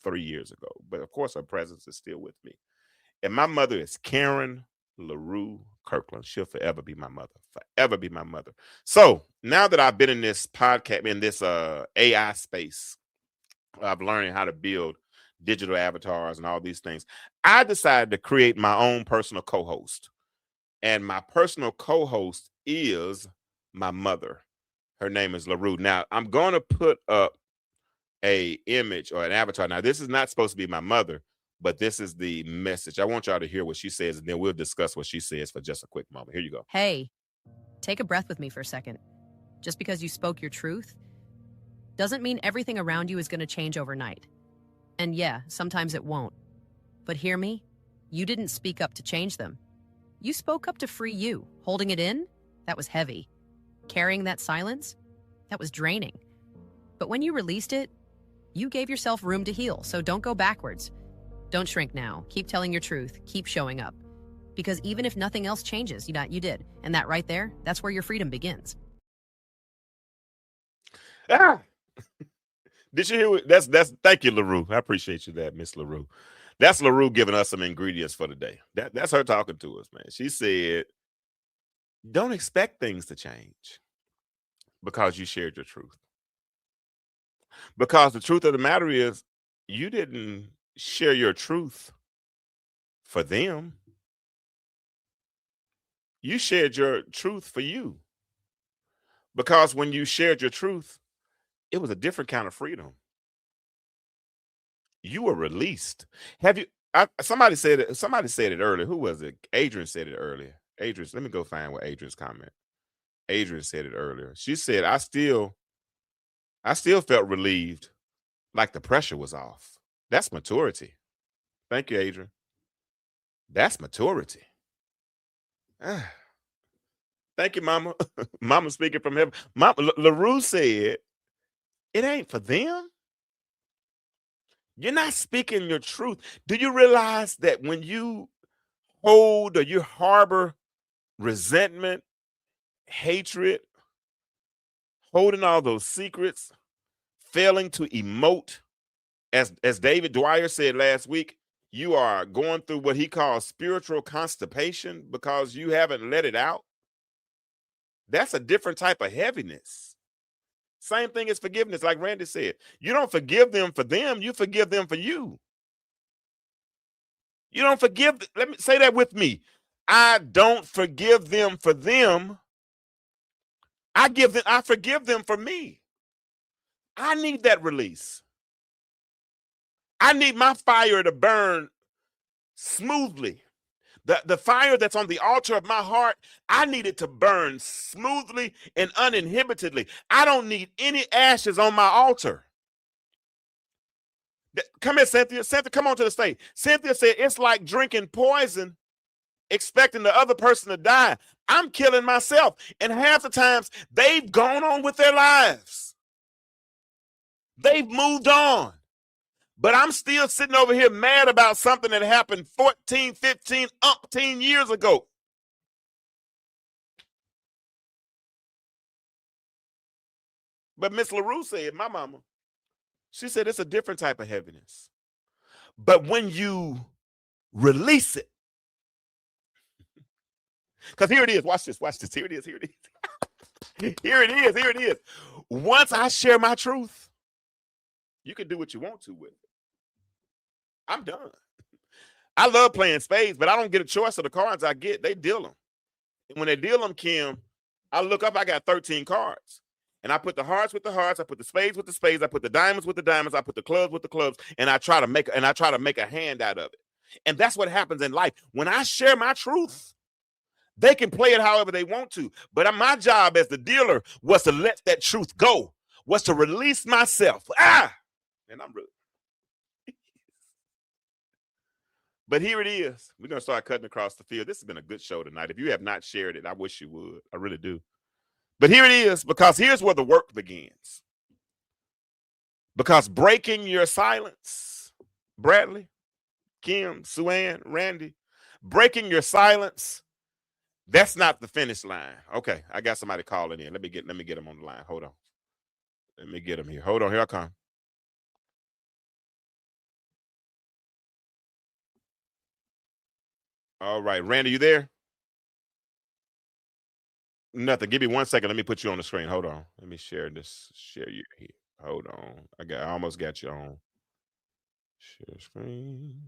3 years ago, but of course her presence is still with me. And my mother is Karen LaRue Kirkland. She'll forever be my mother. Forever be my mother. So now that I've been in this podcast, in this AI space, I've learned how to build digital avatars and all these things. I decided to create my own personal co-host. And my personal co-host is my mother. Her name is LaRue. Now, I'm going to put up a image or an avatar. Now, this is not supposed to be my mother, but this is the message. I want y'all to hear what she says, and then we'll discuss what she says for just a quick moment. Here you go. Hey, take a breath with me for a second. Just because you spoke your truth doesn't mean everything around you is going to change overnight. And yeah, sometimes it won't. But hear me, you didn't speak up to change them. You spoke up to free you. Holding it in, that was heavy. Carrying that silence, that was draining. But when you released it, you gave yourself room to heal, so don't go backwards. Don't shrink now. Keep telling your truth. Keep showing up. Because even if nothing else changes, you did. And that right there, that's where your freedom begins. Ah! Did you hear what that's thank you, LaRue. I appreciate you that, Miss LaRue. That's LaRue giving us some ingredients for the day. That's her talking to us, man. She said, don't expect things to change because you shared your truth. Because the truth of the matter is, you didn't share your truth for them. You shared your truth for you. Because when you shared your truth, it was a different kind of freedom. You were released. Somebody said it earlier. Who was it? Adrian said it earlier. Adrian, let me go find what Adrian's comment. Adrian said it earlier. She said, I still felt relieved, like the pressure was off. That's maturity. Thank you, Adrian. That's maturity. Thank you, Mama. Mama speaking from heaven. LaRue said, it ain't for them. You're not speaking your truth. Do you realize that when you hold or you harbor resentment, hatred, holding all those secrets, failing to emote, as David Dwyer said last week, you are going through what he calls spiritual constipation because you haven't let it out? That's a different type of heaviness. Same thing as forgiveness, like Randy said. You don't forgive them for them, you forgive them for you. You don't forgive, let me say that with me. I don't forgive them for them. I forgive them for me. I need that release. I need my fire to burn smoothly. The fire that's on the altar of my heart, I need it to burn smoothly and uninhibitedly. I don't need any ashes on my altar. Come here, Cynthia. Cynthia, come on to the stage. Cynthia said, it's like drinking poison, expecting the other person to die. I'm killing myself. And half the times, they've gone on with their lives. They've moved on. But I'm still sitting over here mad about something that happened 14, 15, umpteen years ago. But Miss LaRue said, my mama, she said it's a different type of heaviness. But when you release it, because here it is, watch this, here it is. Here it is. Once I share my truth, you can do what you want to with it. I'm done. I love playing spades, but I don't get a choice of the cards I get. They deal them. And when they deal them, Kim, I look up, I got 13 cards. And I put the hearts with the hearts, I put the spades with the spades, I put the diamonds with the diamonds, I put the clubs with the clubs, and I try to make a hand out of it. And that's what happens in life. When I share my truth, they can play it however they want to. But my job as the dealer was to let that truth go, was to release myself. And I'm really. But here it is. We're going to start cutting across the field. This has been a good show tonight. If you have not shared it, I wish you would. I really do. But here it is, because here's where the work begins. Because breaking your silence, Bradley, Kim, Suann, Randy, breaking your silence. That's not the finish line. Okay, I got somebody calling in. Let me get him on the line. Hold on. Let me get him here. Hold on, here I come. All right, Randy, you there? Nothing. Give me 1 second. Let me put you on the screen. Hold on. Let me share this. Share you here. Hold on. I almost got you on. Share screen.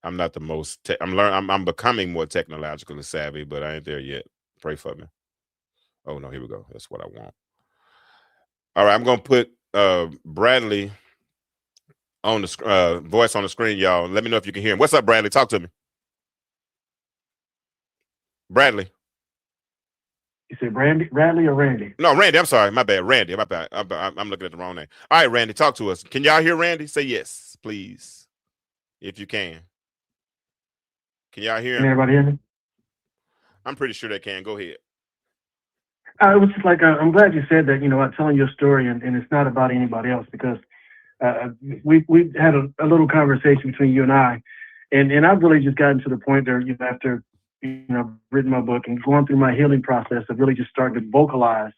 I'm not the most. I'm becoming more technologically savvy, but I ain't there yet. Pray for me. Oh no, here we go. That's what I want. All right, I'm gonna put Bradley on the voice on the screen, y'all. Let me know if you can hear him. What's up, Bradley? Talk to me. Bradley. You said Bradley or Randy? No, Randy. I'm sorry. My bad. Randy. My bad. I'm looking at the wrong name. All right, Randy, talk to us. Can y'all hear Randy? Say yes, please, if you can. Can y'all hear him? Can everybody hear me? I'm pretty sure they can. Go ahead. It was just like, I'm glad you said that, about telling your story and it's not about anybody else, because we had a little conversation between you and I, and I've really just gotten to the point there, after, written my book and going through my healing process of really just starting to vocalize,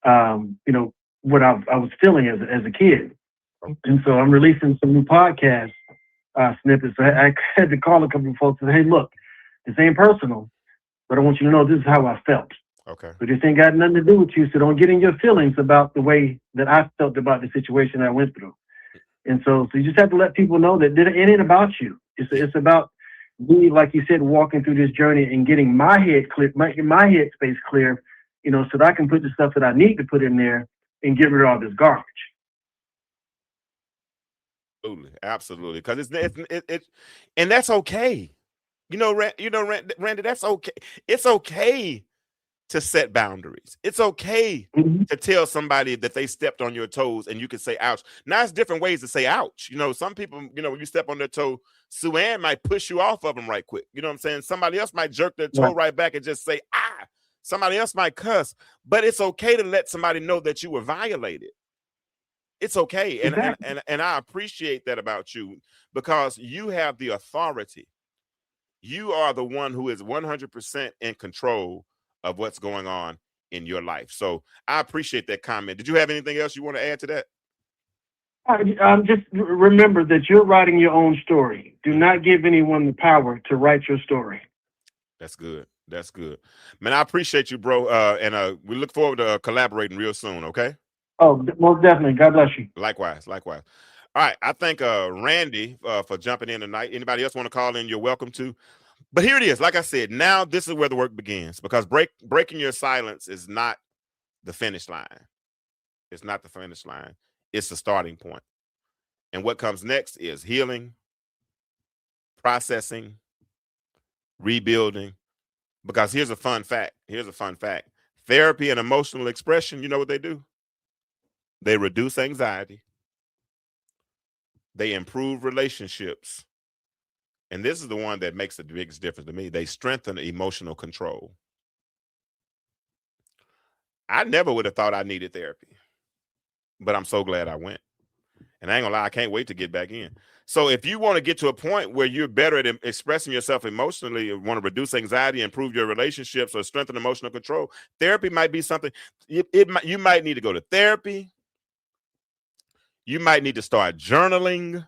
what I was feeling as a kid. And so I'm releasing some new podcast snippets. I had to call a couple of folks and say, hey, look, this ain't personal, but I want you to know this is how I felt. Okay. But this ain't got nothing to do with you, so don't get in your feelings about the way that I felt about the situation I went through. And so you just have to let people know that it ain't about you. It's about me, like you said, walking through this journey and getting my head clear, my head space clear, so that I can put the stuff that I need to put in there and get rid of all this garbage. Absolutely, because it's and that's okay. Randy, that's okay. It's okay to set boundaries. It's okay to tell somebody that they stepped on your toes and you can say ouch. Now, it's different ways to say ouch. Some people, when you step on their toe, Suann might push you off of them right quick. You know what I'm saying? Somebody else might jerk their toe right back and just say, ah. Somebody else might cuss, but it's okay to let somebody know that you were violated. It's okay. And I appreciate that about you, because you have the authority. You are the one who is 100% in control of what's going on in your life. So I appreciate that comment. Did you have anything else you want to add to that? Just remember that you're writing your own story. Do not give anyone the power to write your story. That's good. That's good. Man, I appreciate you, bro. And we look forward to collaborating real soon, okay? Oh, most definitely. God bless you. Likewise. All right. I thank Randy for jumping in tonight. Anybody else want to call in, you're welcome to. But here it is. Like I said, now this is where the work begins, because breaking your silence is not the finish line. It's not the finish line. It's the starting point. And what comes next is healing, processing, rebuilding. Because here's a fun fact. Therapy and emotional expression, you know what they do? They reduce anxiety. They improve relationships. And this is the one that makes the biggest difference to me. They strengthen emotional control. I never would have thought I needed therapy, but I'm so glad I went. And I ain't gonna lie, I can't wait to get back in. So if you want to get to a point where you're better at expressing yourself emotionally, you want to reduce anxiety, improve your relationships, or strengthen emotional control, therapy might be something. You might need to go to therapy. You might need to start journaling.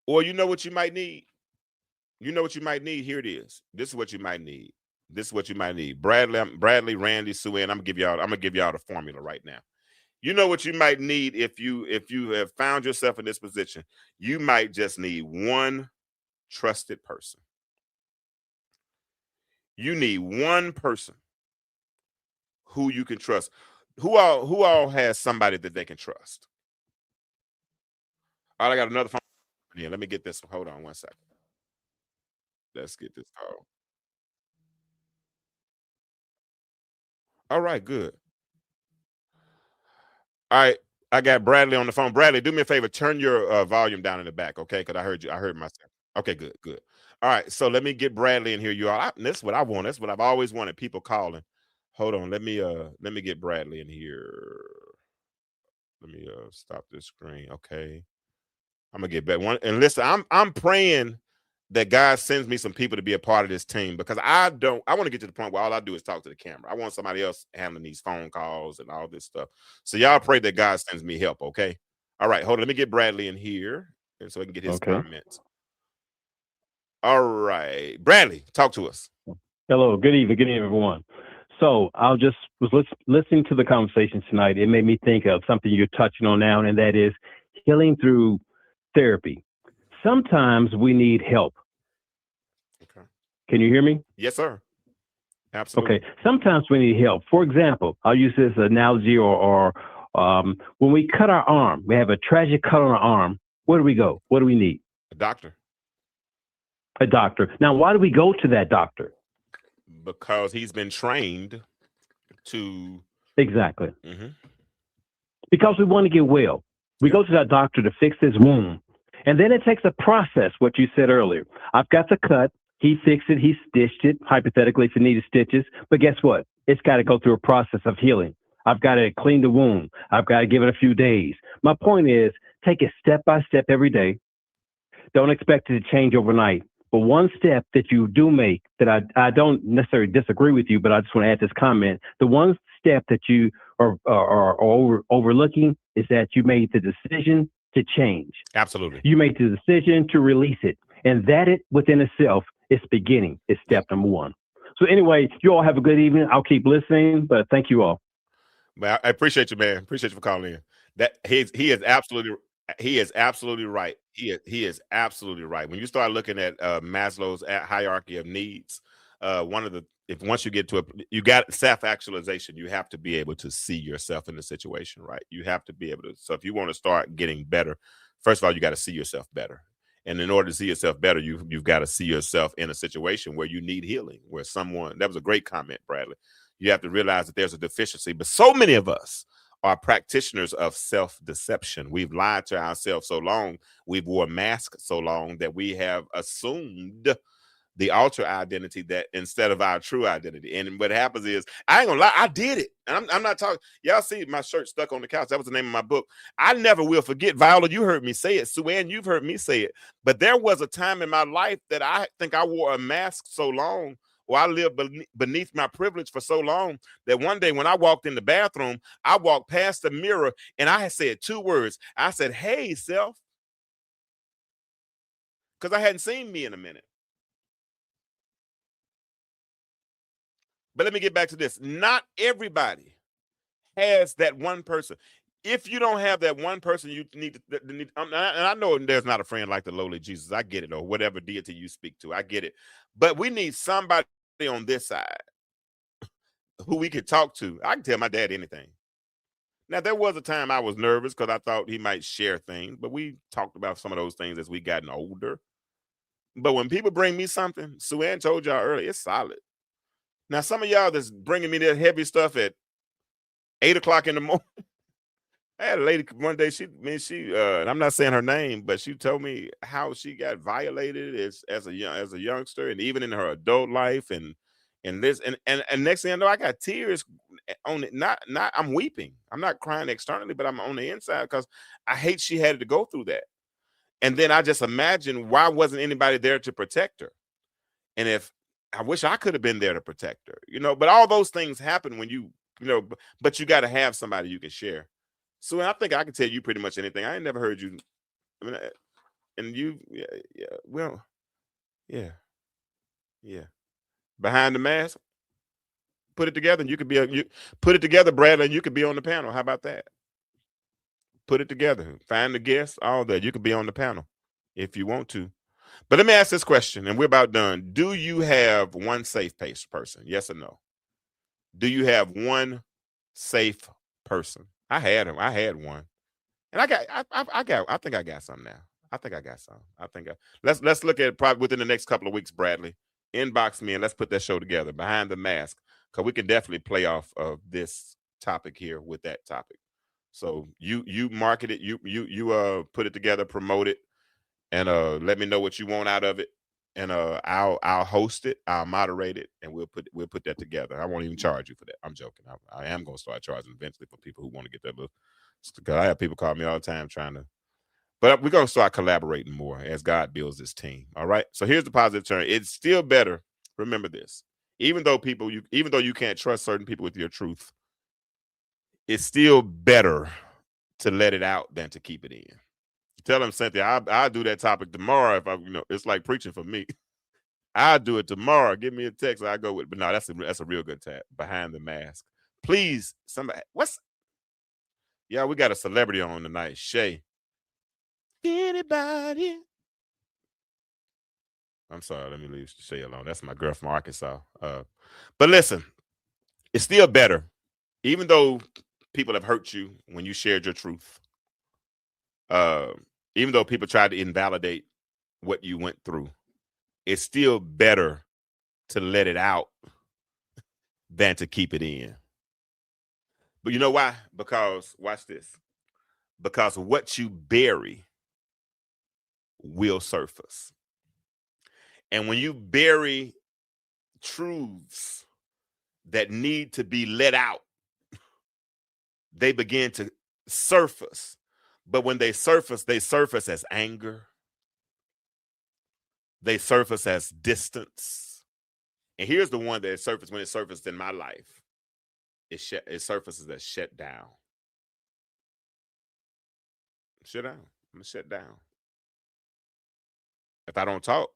Or you know what you might need? Here it is. This is what you might need. Bradley, Randy, Suann, I'm gonna give y'all the formula right now. You know what you might need if you have found yourself in this position. You might just need one trusted person. You need one person who you can trust. Who all has somebody that they can trust? All right, I got another phone. Yeah, let me get this one. Hold on 1 second. Let's get this call. All right, good. All right, I got Bradley on the phone. Bradley, do me a favor. Turn your volume down in the back, okay? Because I heard myself. Okay, good. All right, so let me get Bradley in here. You all. This is what I want. That's what I've always wanted. People calling. Hold on. Let me get Bradley in here. Let me stop this screen. Okay. I'm gonna get better. And listen, I'm praying that God sends me some people to be a part of this team, because I want to get to the point where all I do is talk to the camera. I want somebody else handling these phone calls and all this stuff. So y'all pray that God sends me help, okay? All right, hold on. Let me get Bradley in here, and so we can get his comments. All right, Bradley, talk to us. Hello, good evening, everyone. So I was listening to the conversation tonight. It made me think of something you're touching on now, and that is healing through therapy. Sometimes we need help. Okay. Can you hear me? Yes, sir. Absolutely. Okay. Sometimes we need help. For example, I'll use this analogy, or when we cut our arm, we have a tragic cut on our arm. Where do we go? What do we need? A doctor. A doctor. Now, why do we go to that doctor? Because he's been trained to. Exactly. Mm-hmm. Because we want to get well. We go to that doctor to fix his wound. And then it takes a process, what you said earlier. I've got the cut. He fixed it. He stitched it, hypothetically, if it needed stitches. But guess what? It's got to go through a process of healing. I've got to clean the wound. I've got to give it a few days. My point is, take it step by step every day. Don't expect it to change overnight. But one step that you do make, that I don't necessarily disagree with you, but I just want to add this comment. The one step that you are overlooking is that you made the decision to change. Absolutely. You made the decision to release it. And that it within itself is beginning. Is step number one. So anyway, you all have a good evening. I'll keep listening, but thank you all. Man, I appreciate you, man. Appreciate you for calling in. That he is absolutely right. He is absolutely right. When you start looking at Maslow's hierarchy of needs, once you get to you got self-actualization, you have to be able to see yourself in the situation, right? You have to be able to. So if you want to start getting better, first of all, you got to see yourself better. And in order to see yourself better, you've got to see yourself in a situation where you need healing, where that was a great comment, Bradley. You have to realize that there's a deficiency, but so many of us are practitioners of self-deception. We've lied to ourselves so long, we've wore masks so long that we have assumed the alter identity that instead of our true identity. And what happens is, I ain't gonna lie, I did it. And I'm not talking, y'all see my shirt stuck on the couch. That was the name of my book. I never will forget. Viola, you heard me say it. Sue Ann, you've heard me say it. But there was a time in my life that I think I wore a mask so long, or I lived beneath my privilege for so long, that one day when I walked in the bathroom, I walked past the mirror and I had said two words. I said, "Hey, self," because I hadn't seen me in a minute. But let me get back to this. Not everybody has that one person. If you don't have that one person, you need to, and I know there's not a friend like the lowly Jesus. I get it, or whatever deity you speak to. I get it. But we need somebody on this side who we could talk to. I can tell my dad anything. Now, there was a time I was nervous because I thought he might share things, but we talked about some of those things as we gotten older. But when people bring me something, Sue Ann told y'all earlier, it's solid. Now, some of y'all that's bringing me that heavy stuff at 8 o'clock in the morning. I had a lady one day, I'm not saying her name, but she told me how she got violated as a youngster, and even in her adult life, and next thing I know, I got tears on it. Not I'm weeping. I'm not crying externally, but I'm on the inside because I hate she had to go through that. And then I just imagine, why wasn't anybody there to protect her? And if I wish I could have been there to protect her, but all those things happen when but you got to have somebody you can share. So I think I can tell you pretty much anything. I ain't never heard you. I mean, and you, yeah. Behind the mask, put it together, and you could put it together, Bradley, and you could be on the panel. How about that? Put it together, find the guests, all that. You could be on the panel if you want to. But let me ask this question, and we're about done. Do you have one safe person? Yes or no? Do you have one safe person? I had him. I had one, and I think I got some now. I think I got some. Let's look at it probably within the next couple of weeks, Bradley. Inbox me and let's put that show together, Behind the Mask, because we can definitely play off of this topic here with that topic. So you market it, you put it together, promote it, and let me know what you want out of it, and I'll host it, I'll moderate it, and we'll put that together. I won't even charge you for that. I'm joking. I am going to start charging eventually for people who want to get that little. Because I have people call me all the time trying to. But we're going to start collaborating more as God builds this team. All right. So here's the positive turn. It's still better. Remember this. Even though you can't trust certain people with your truth, it's still better to let it out than to keep it in. Tell them, Cynthia, I'll do that topic tomorrow. If it's like preaching for me. I'll do it tomorrow. Give me a text. I go with. But no, that's a real good tap. Behind the mask. Please, somebody. Yeah, we got a celebrity on tonight. Shay. Anybody? I'm sorry. Let me leave Shay alone. That's my girl from Arkansas. But listen, it's still better, even though people have hurt you when you shared your truth. Even though people tried to invalidate what you went through, it's still better to let it out than to keep it in. But you know why? Because, watch this. Because what you bury will surface. And when you bury truths that need to be let out, they begin to surface. But when they surface as anger. They surface as distance. And here's the one that surfaced when it surfaced in my life. It surfaces as shut down. Shut down. I'm going to shut down. If I don't talk,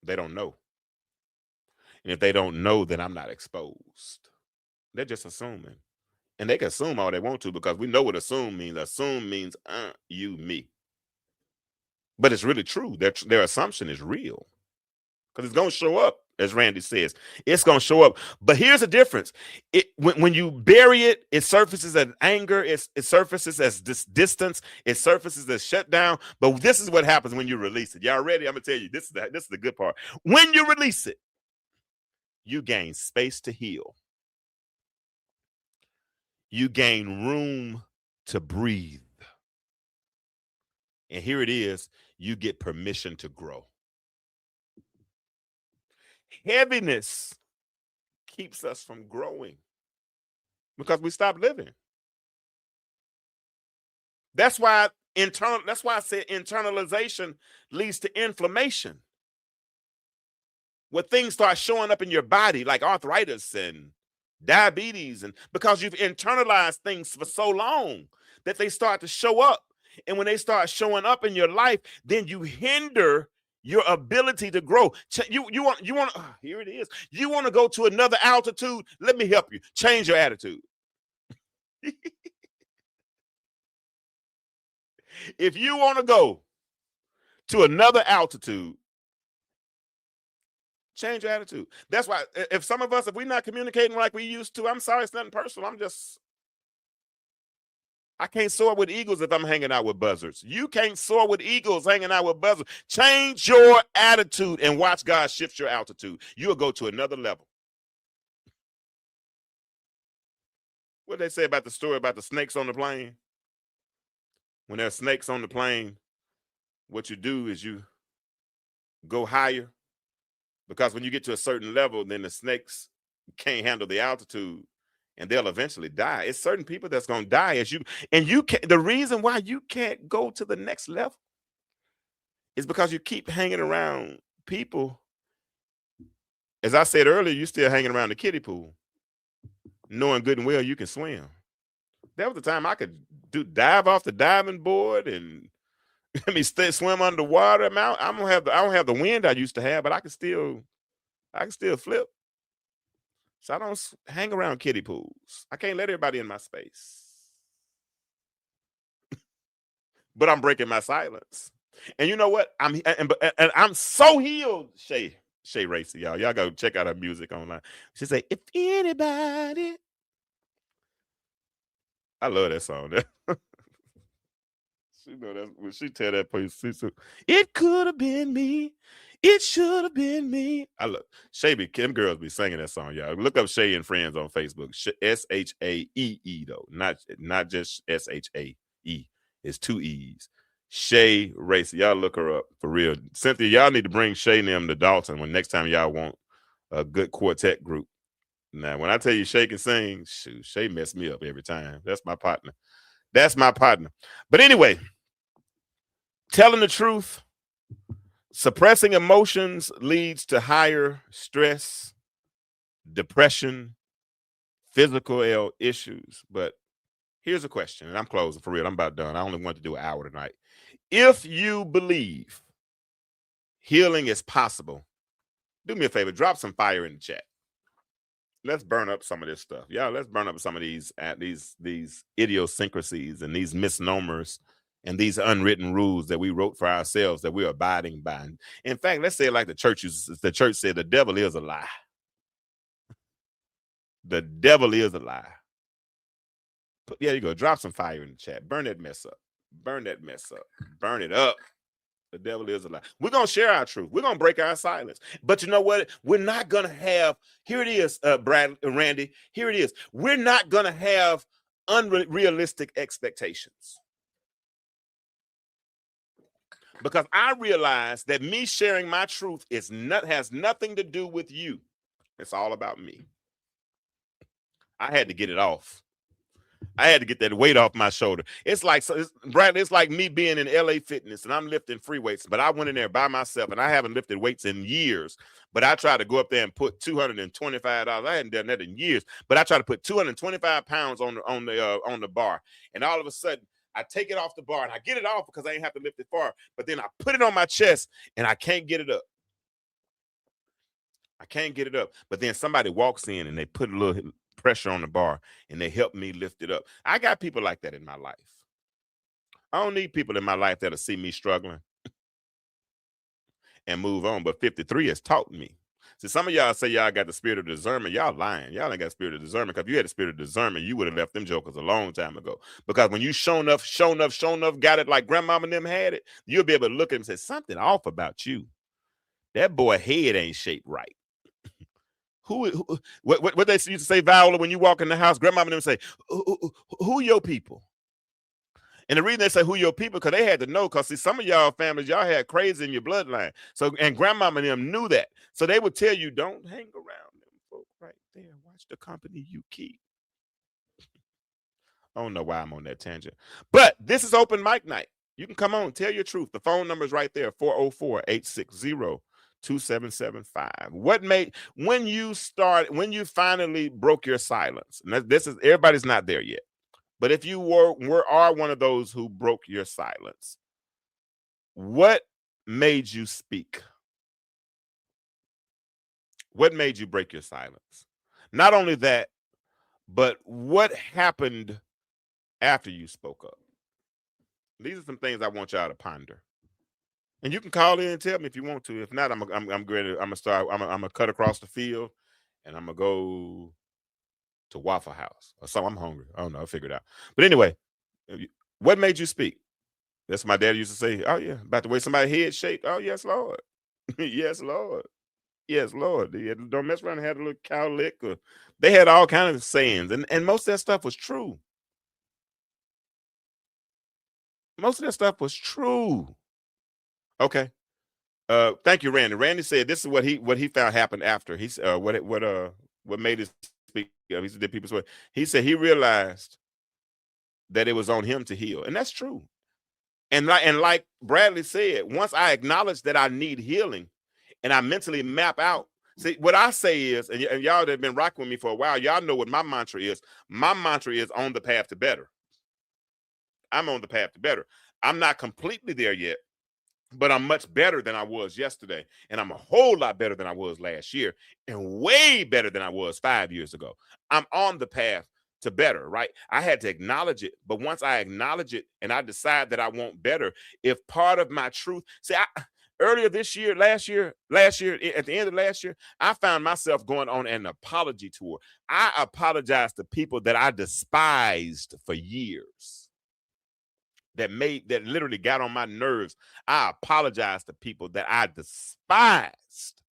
they don't know. And if they don't know, then I'm not exposed. They're just assuming. And they can assume all they want to because we know what assume means. Assume means you, me. But it's really true. Their assumption is real. Because it's going to show up, as Randy says. It's going to show up. But here's the difference. When you bury it, it surfaces as anger. It surfaces as distance. It surfaces as shutdown. But this is what happens when you release it. Y'all ready? I'm going to tell you, this is the good part. When you release it, you gain space to heal. You gain room to breathe. And here it is. You get permission to grow. Heaviness keeps us from growing because we stop living. That's why I said internalization leads to inflammation. When things start showing up in your body like arthritis and diabetes, and because you've internalized things for so long that they start to show up. And when they start showing up in your life, then you hinder your ability to grow. You want here it is. You want to go to another altitude? Let me help you. Change your attitude. If you want to go to another altitude, change your attitude. That's why if we're not communicating like we used to, I'm sorry, it's nothing personal. I can't soar with eagles if I'm hanging out with buzzards. You can't soar with eagles hanging out with buzzards. Change your attitude and watch God shift your altitude. You'll go to another level. What they say about the story about the snakes on the plane? When there are snakes on the plane, what you do is you go higher. Because when you get to a certain level, then the snakes can't handle the altitude. And they'll eventually die. It's certain people that's going to die the reason why you can't go to the next level is because you keep hanging around people. As I said earlier, you're still hanging around the kiddie pool, knowing good and well you can swim. There was a time I could dive off the diving board and swim underwater. I don't have the wind I used to have, but I can still flip. So I don't hang around kiddie pools. I can't let everybody in my space. But I'm breaking my silence. And you know what? I'm so healed, Shay Racy, y'all. Y'all go check out her music online. She say, if anybody. I love that song. She know that when she tell that place, it could have been me. It should have been me. I look, Shay Kim girls be singing that song, y'all. Look up Shay and Friends on Facebook. SHAEE though, not just SHAE. It's 2 E's. Shay Racy. Y'all look her up for real. Cynthia, y'all need to bring Shay and them to Dalton when next time y'all want a good quartet group. Now, when I tell you Shay can sing, shoot, Shay messed me up every time. That's my partner. But anyway, telling the truth, suppressing emotions leads to higher stress, depression, physical ill issues. But here's a question, and I'm closing for real. I'm about done. I only want to do an hour tonight. If you believe healing is possible, do me a favor, drop some fire in the chat. Let's burn up some of this stuff. Yeah, let's burn up some of these idiosyncrasies and these misnomers and these unwritten rules that we wrote for ourselves that we're abiding by. In fact, let's say it like the church said, the devil is a lie. The devil is a lie. Yeah, you go. Drop some fire in the chat. Burn that mess up. Burn that mess up. Burn it up. The devil is a lie. We're going to share our truth. We're going to break our silence. But you know what? We're not going to have, here it is, Brad and Randy, here it is. We're not going to have unrealistic expectations. Because I realize that me sharing my truth has nothing to do with you. It's all about me. I had to get it off. I had to get that weight off my shoulder. It's like, Bradley, it's like me being in LA Fitness and I'm lifting free weights, but I went in there by myself and I haven't lifted weights in years. But I tried to go up there and put $225. I hadn't done that in years, but I tried to put 225 pounds on the bar. And all of a sudden, I take it off the bar and I get it off because I ain't have to lift it far. But then I put it on my chest and I can't get it up. I can't get it up. But then somebody walks in and they put a little pressure on the bar and they help me lift it up. I got people like that in my life. I don't need people in my life that'll see me struggling and move on. But 53 has taught me. See, some of y'all say y'all got the spirit of discernment. Y'all lying. Y'all ain't got the spirit of discernment. Because if you had the spirit of discernment, you would have left them jokers a long time ago. Because when you shown enough, got it like grandmama and them had it, you'll be able to look at them and say, something off about you. That boy head ain't shaped right. What they used to say, Viola, when you walk in the house, grandmama and them say, who your people? And the reason they say who your people, because they had to know, because see, some of y'all families, y'all had crazy in your bloodline. So, and grandmama and them knew that. So they would tell you, don't hang around them folk right there. Watch the company you keep. I don't know why I'm on that tangent. But this is open mic night. You can come on, tell your truth. The phone number is right there, 404-860-2775. When you finally broke your silence, and everybody's not there yet. But if you are one of those who broke your silence, what made you speak? What made you break your silence? Not only that, but what happened after you spoke up? These are some things I want y'all to ponder. And you can call in and tell me if you want to. If not, I'm gonna cut across the field and I'm gonna go to Waffle House or something. I'm hungry. I don't know. I'll figure it out. But anyway, what made you speak? That's what my dad used to say. Oh, yeah. About the way somebody's head shaped. Oh, yes, Lord. Yes, Lord. Yes, Lord. Don't mess around and have a little cow lick. Or they had all kinds of sayings. And most of that stuff was true. Most of that stuff was true. Okay. Thank you, Randy. Randy said this is what he found happened after. He said what made his speak. He said people swear. He said he realized that it was on him to heal, and that's true. And like Bradley said, once I acknowledge that I need healing, and I mentally map out. See, what I say is, and y'all that have been rocking with me for a while, y'all know what my mantra is. My mantra is on the path to better. I'm on the path to better. I'm not completely there yet, but I'm much better than I was yesterday. And I'm a whole lot better than I was last year and way better than I was 5 years ago. I'm on the path to better, right? I had to acknowledge it. But once I acknowledge it and I decide that I want better, if part of my truth, see, earlier this year, last year, at the end of last year, I found myself going on an apology tour. I apologized to people that I despised for years. That literally got on my nerves. I apologize to people that I despised.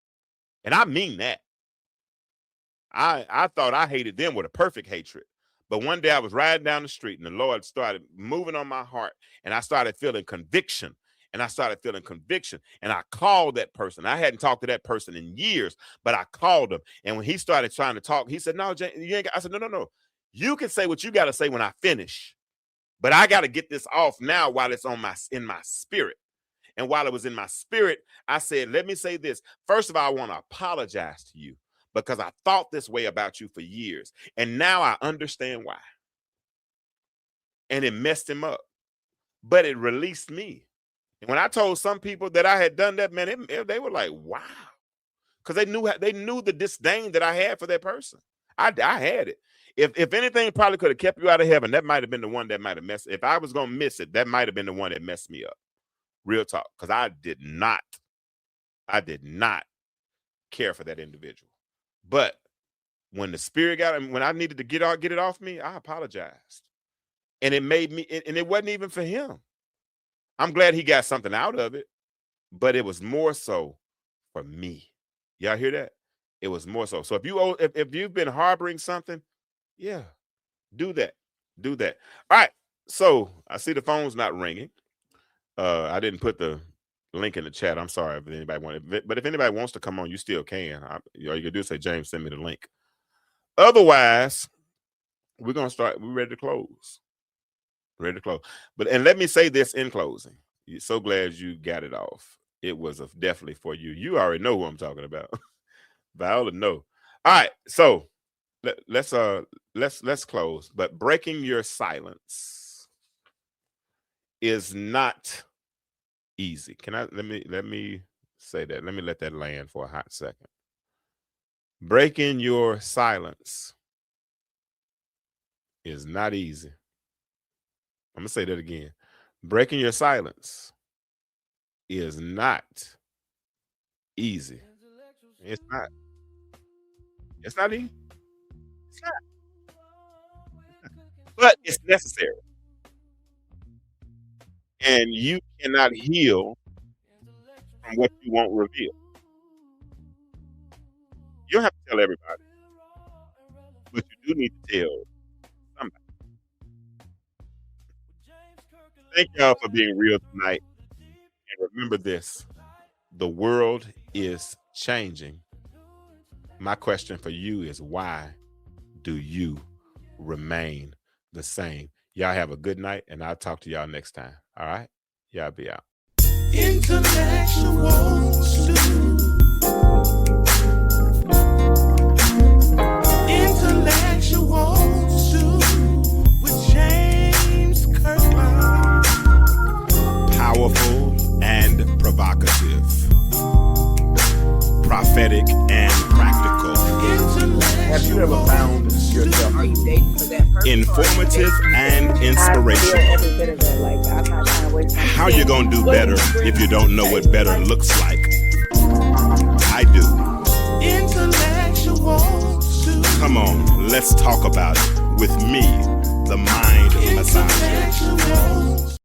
And I mean that. I thought I hated them with a perfect hatred. But one day I was riding down the street and the Lord started moving on my heart. And I started feeling conviction. And I called that person. I hadn't talked to that person in years, but I called him. And when he started trying to talk, he said, no, Jay, you ain't got. I said, no. You can say what you got to say when I finish. But I got to get this off now while it's in my spirit. And while it was in my spirit, I said, let me say this. First of all, I want to apologize to you because I thought this way about you for years. And now I understand why. And it messed him up. But it released me. And when I told some people that I had done that, man, they were like, wow. Because they knew the disdain that I had for that person. I had it. If anything probably could have kept you out of heaven, that might have been the one that might have messed. If I was going to miss it, that might have been the one that messed me up. Real talk. Because I did not care for that individual. But when the spirit when I needed to get it off me, I apologized. And it made me, and it wasn't even for him. I'm glad he got something out of it, but it was more so for me. Y'all hear that? It was more so. So if you've been harboring something, yeah, do that. Do that. All right. So I see the phone's not ringing. I didn't put the link in the chat. I'm sorry if anybody wanted, but if anybody wants to come on, you still can. All you can do is say, James, send me the link. Otherwise, we're gonna start. We're ready to close. Ready to close. And let me say this in closing. You're so glad you got it off. It was definitely for you. You already know who I'm talking about. Viola, no. All right. So let's close. But breaking your silence is not easy. Let me say that. Let me let that land for a hot second. Breaking your silence is not easy. I'm going to say that again. Breaking your silence is not easy. It's not. It's not easy. It's not. But it's necessary. And you cannot heal from what you won't reveal. You don't have to tell everybody. But you do need to tell somebody. Thank y'all for being real tonight. And remember this, the world is changing. My question for you is, why do you remain the same? Y'all have a good night, and I'll talk to y'all next time. All right? Y'all be out. Intellectual stew. Intellectual stew with James Kirkland. Powerful and provocative, prophetic and practical, Have you ever found yourself? Are you dating for that person? informative and I feel inspirational. every bit of it. Like, I'm not trying to waste my time. How you gonna do better if you don't know what better looks like? I do. Intellectual stew. Come on, let's talk about it with me, the Mind Massager. Intellectual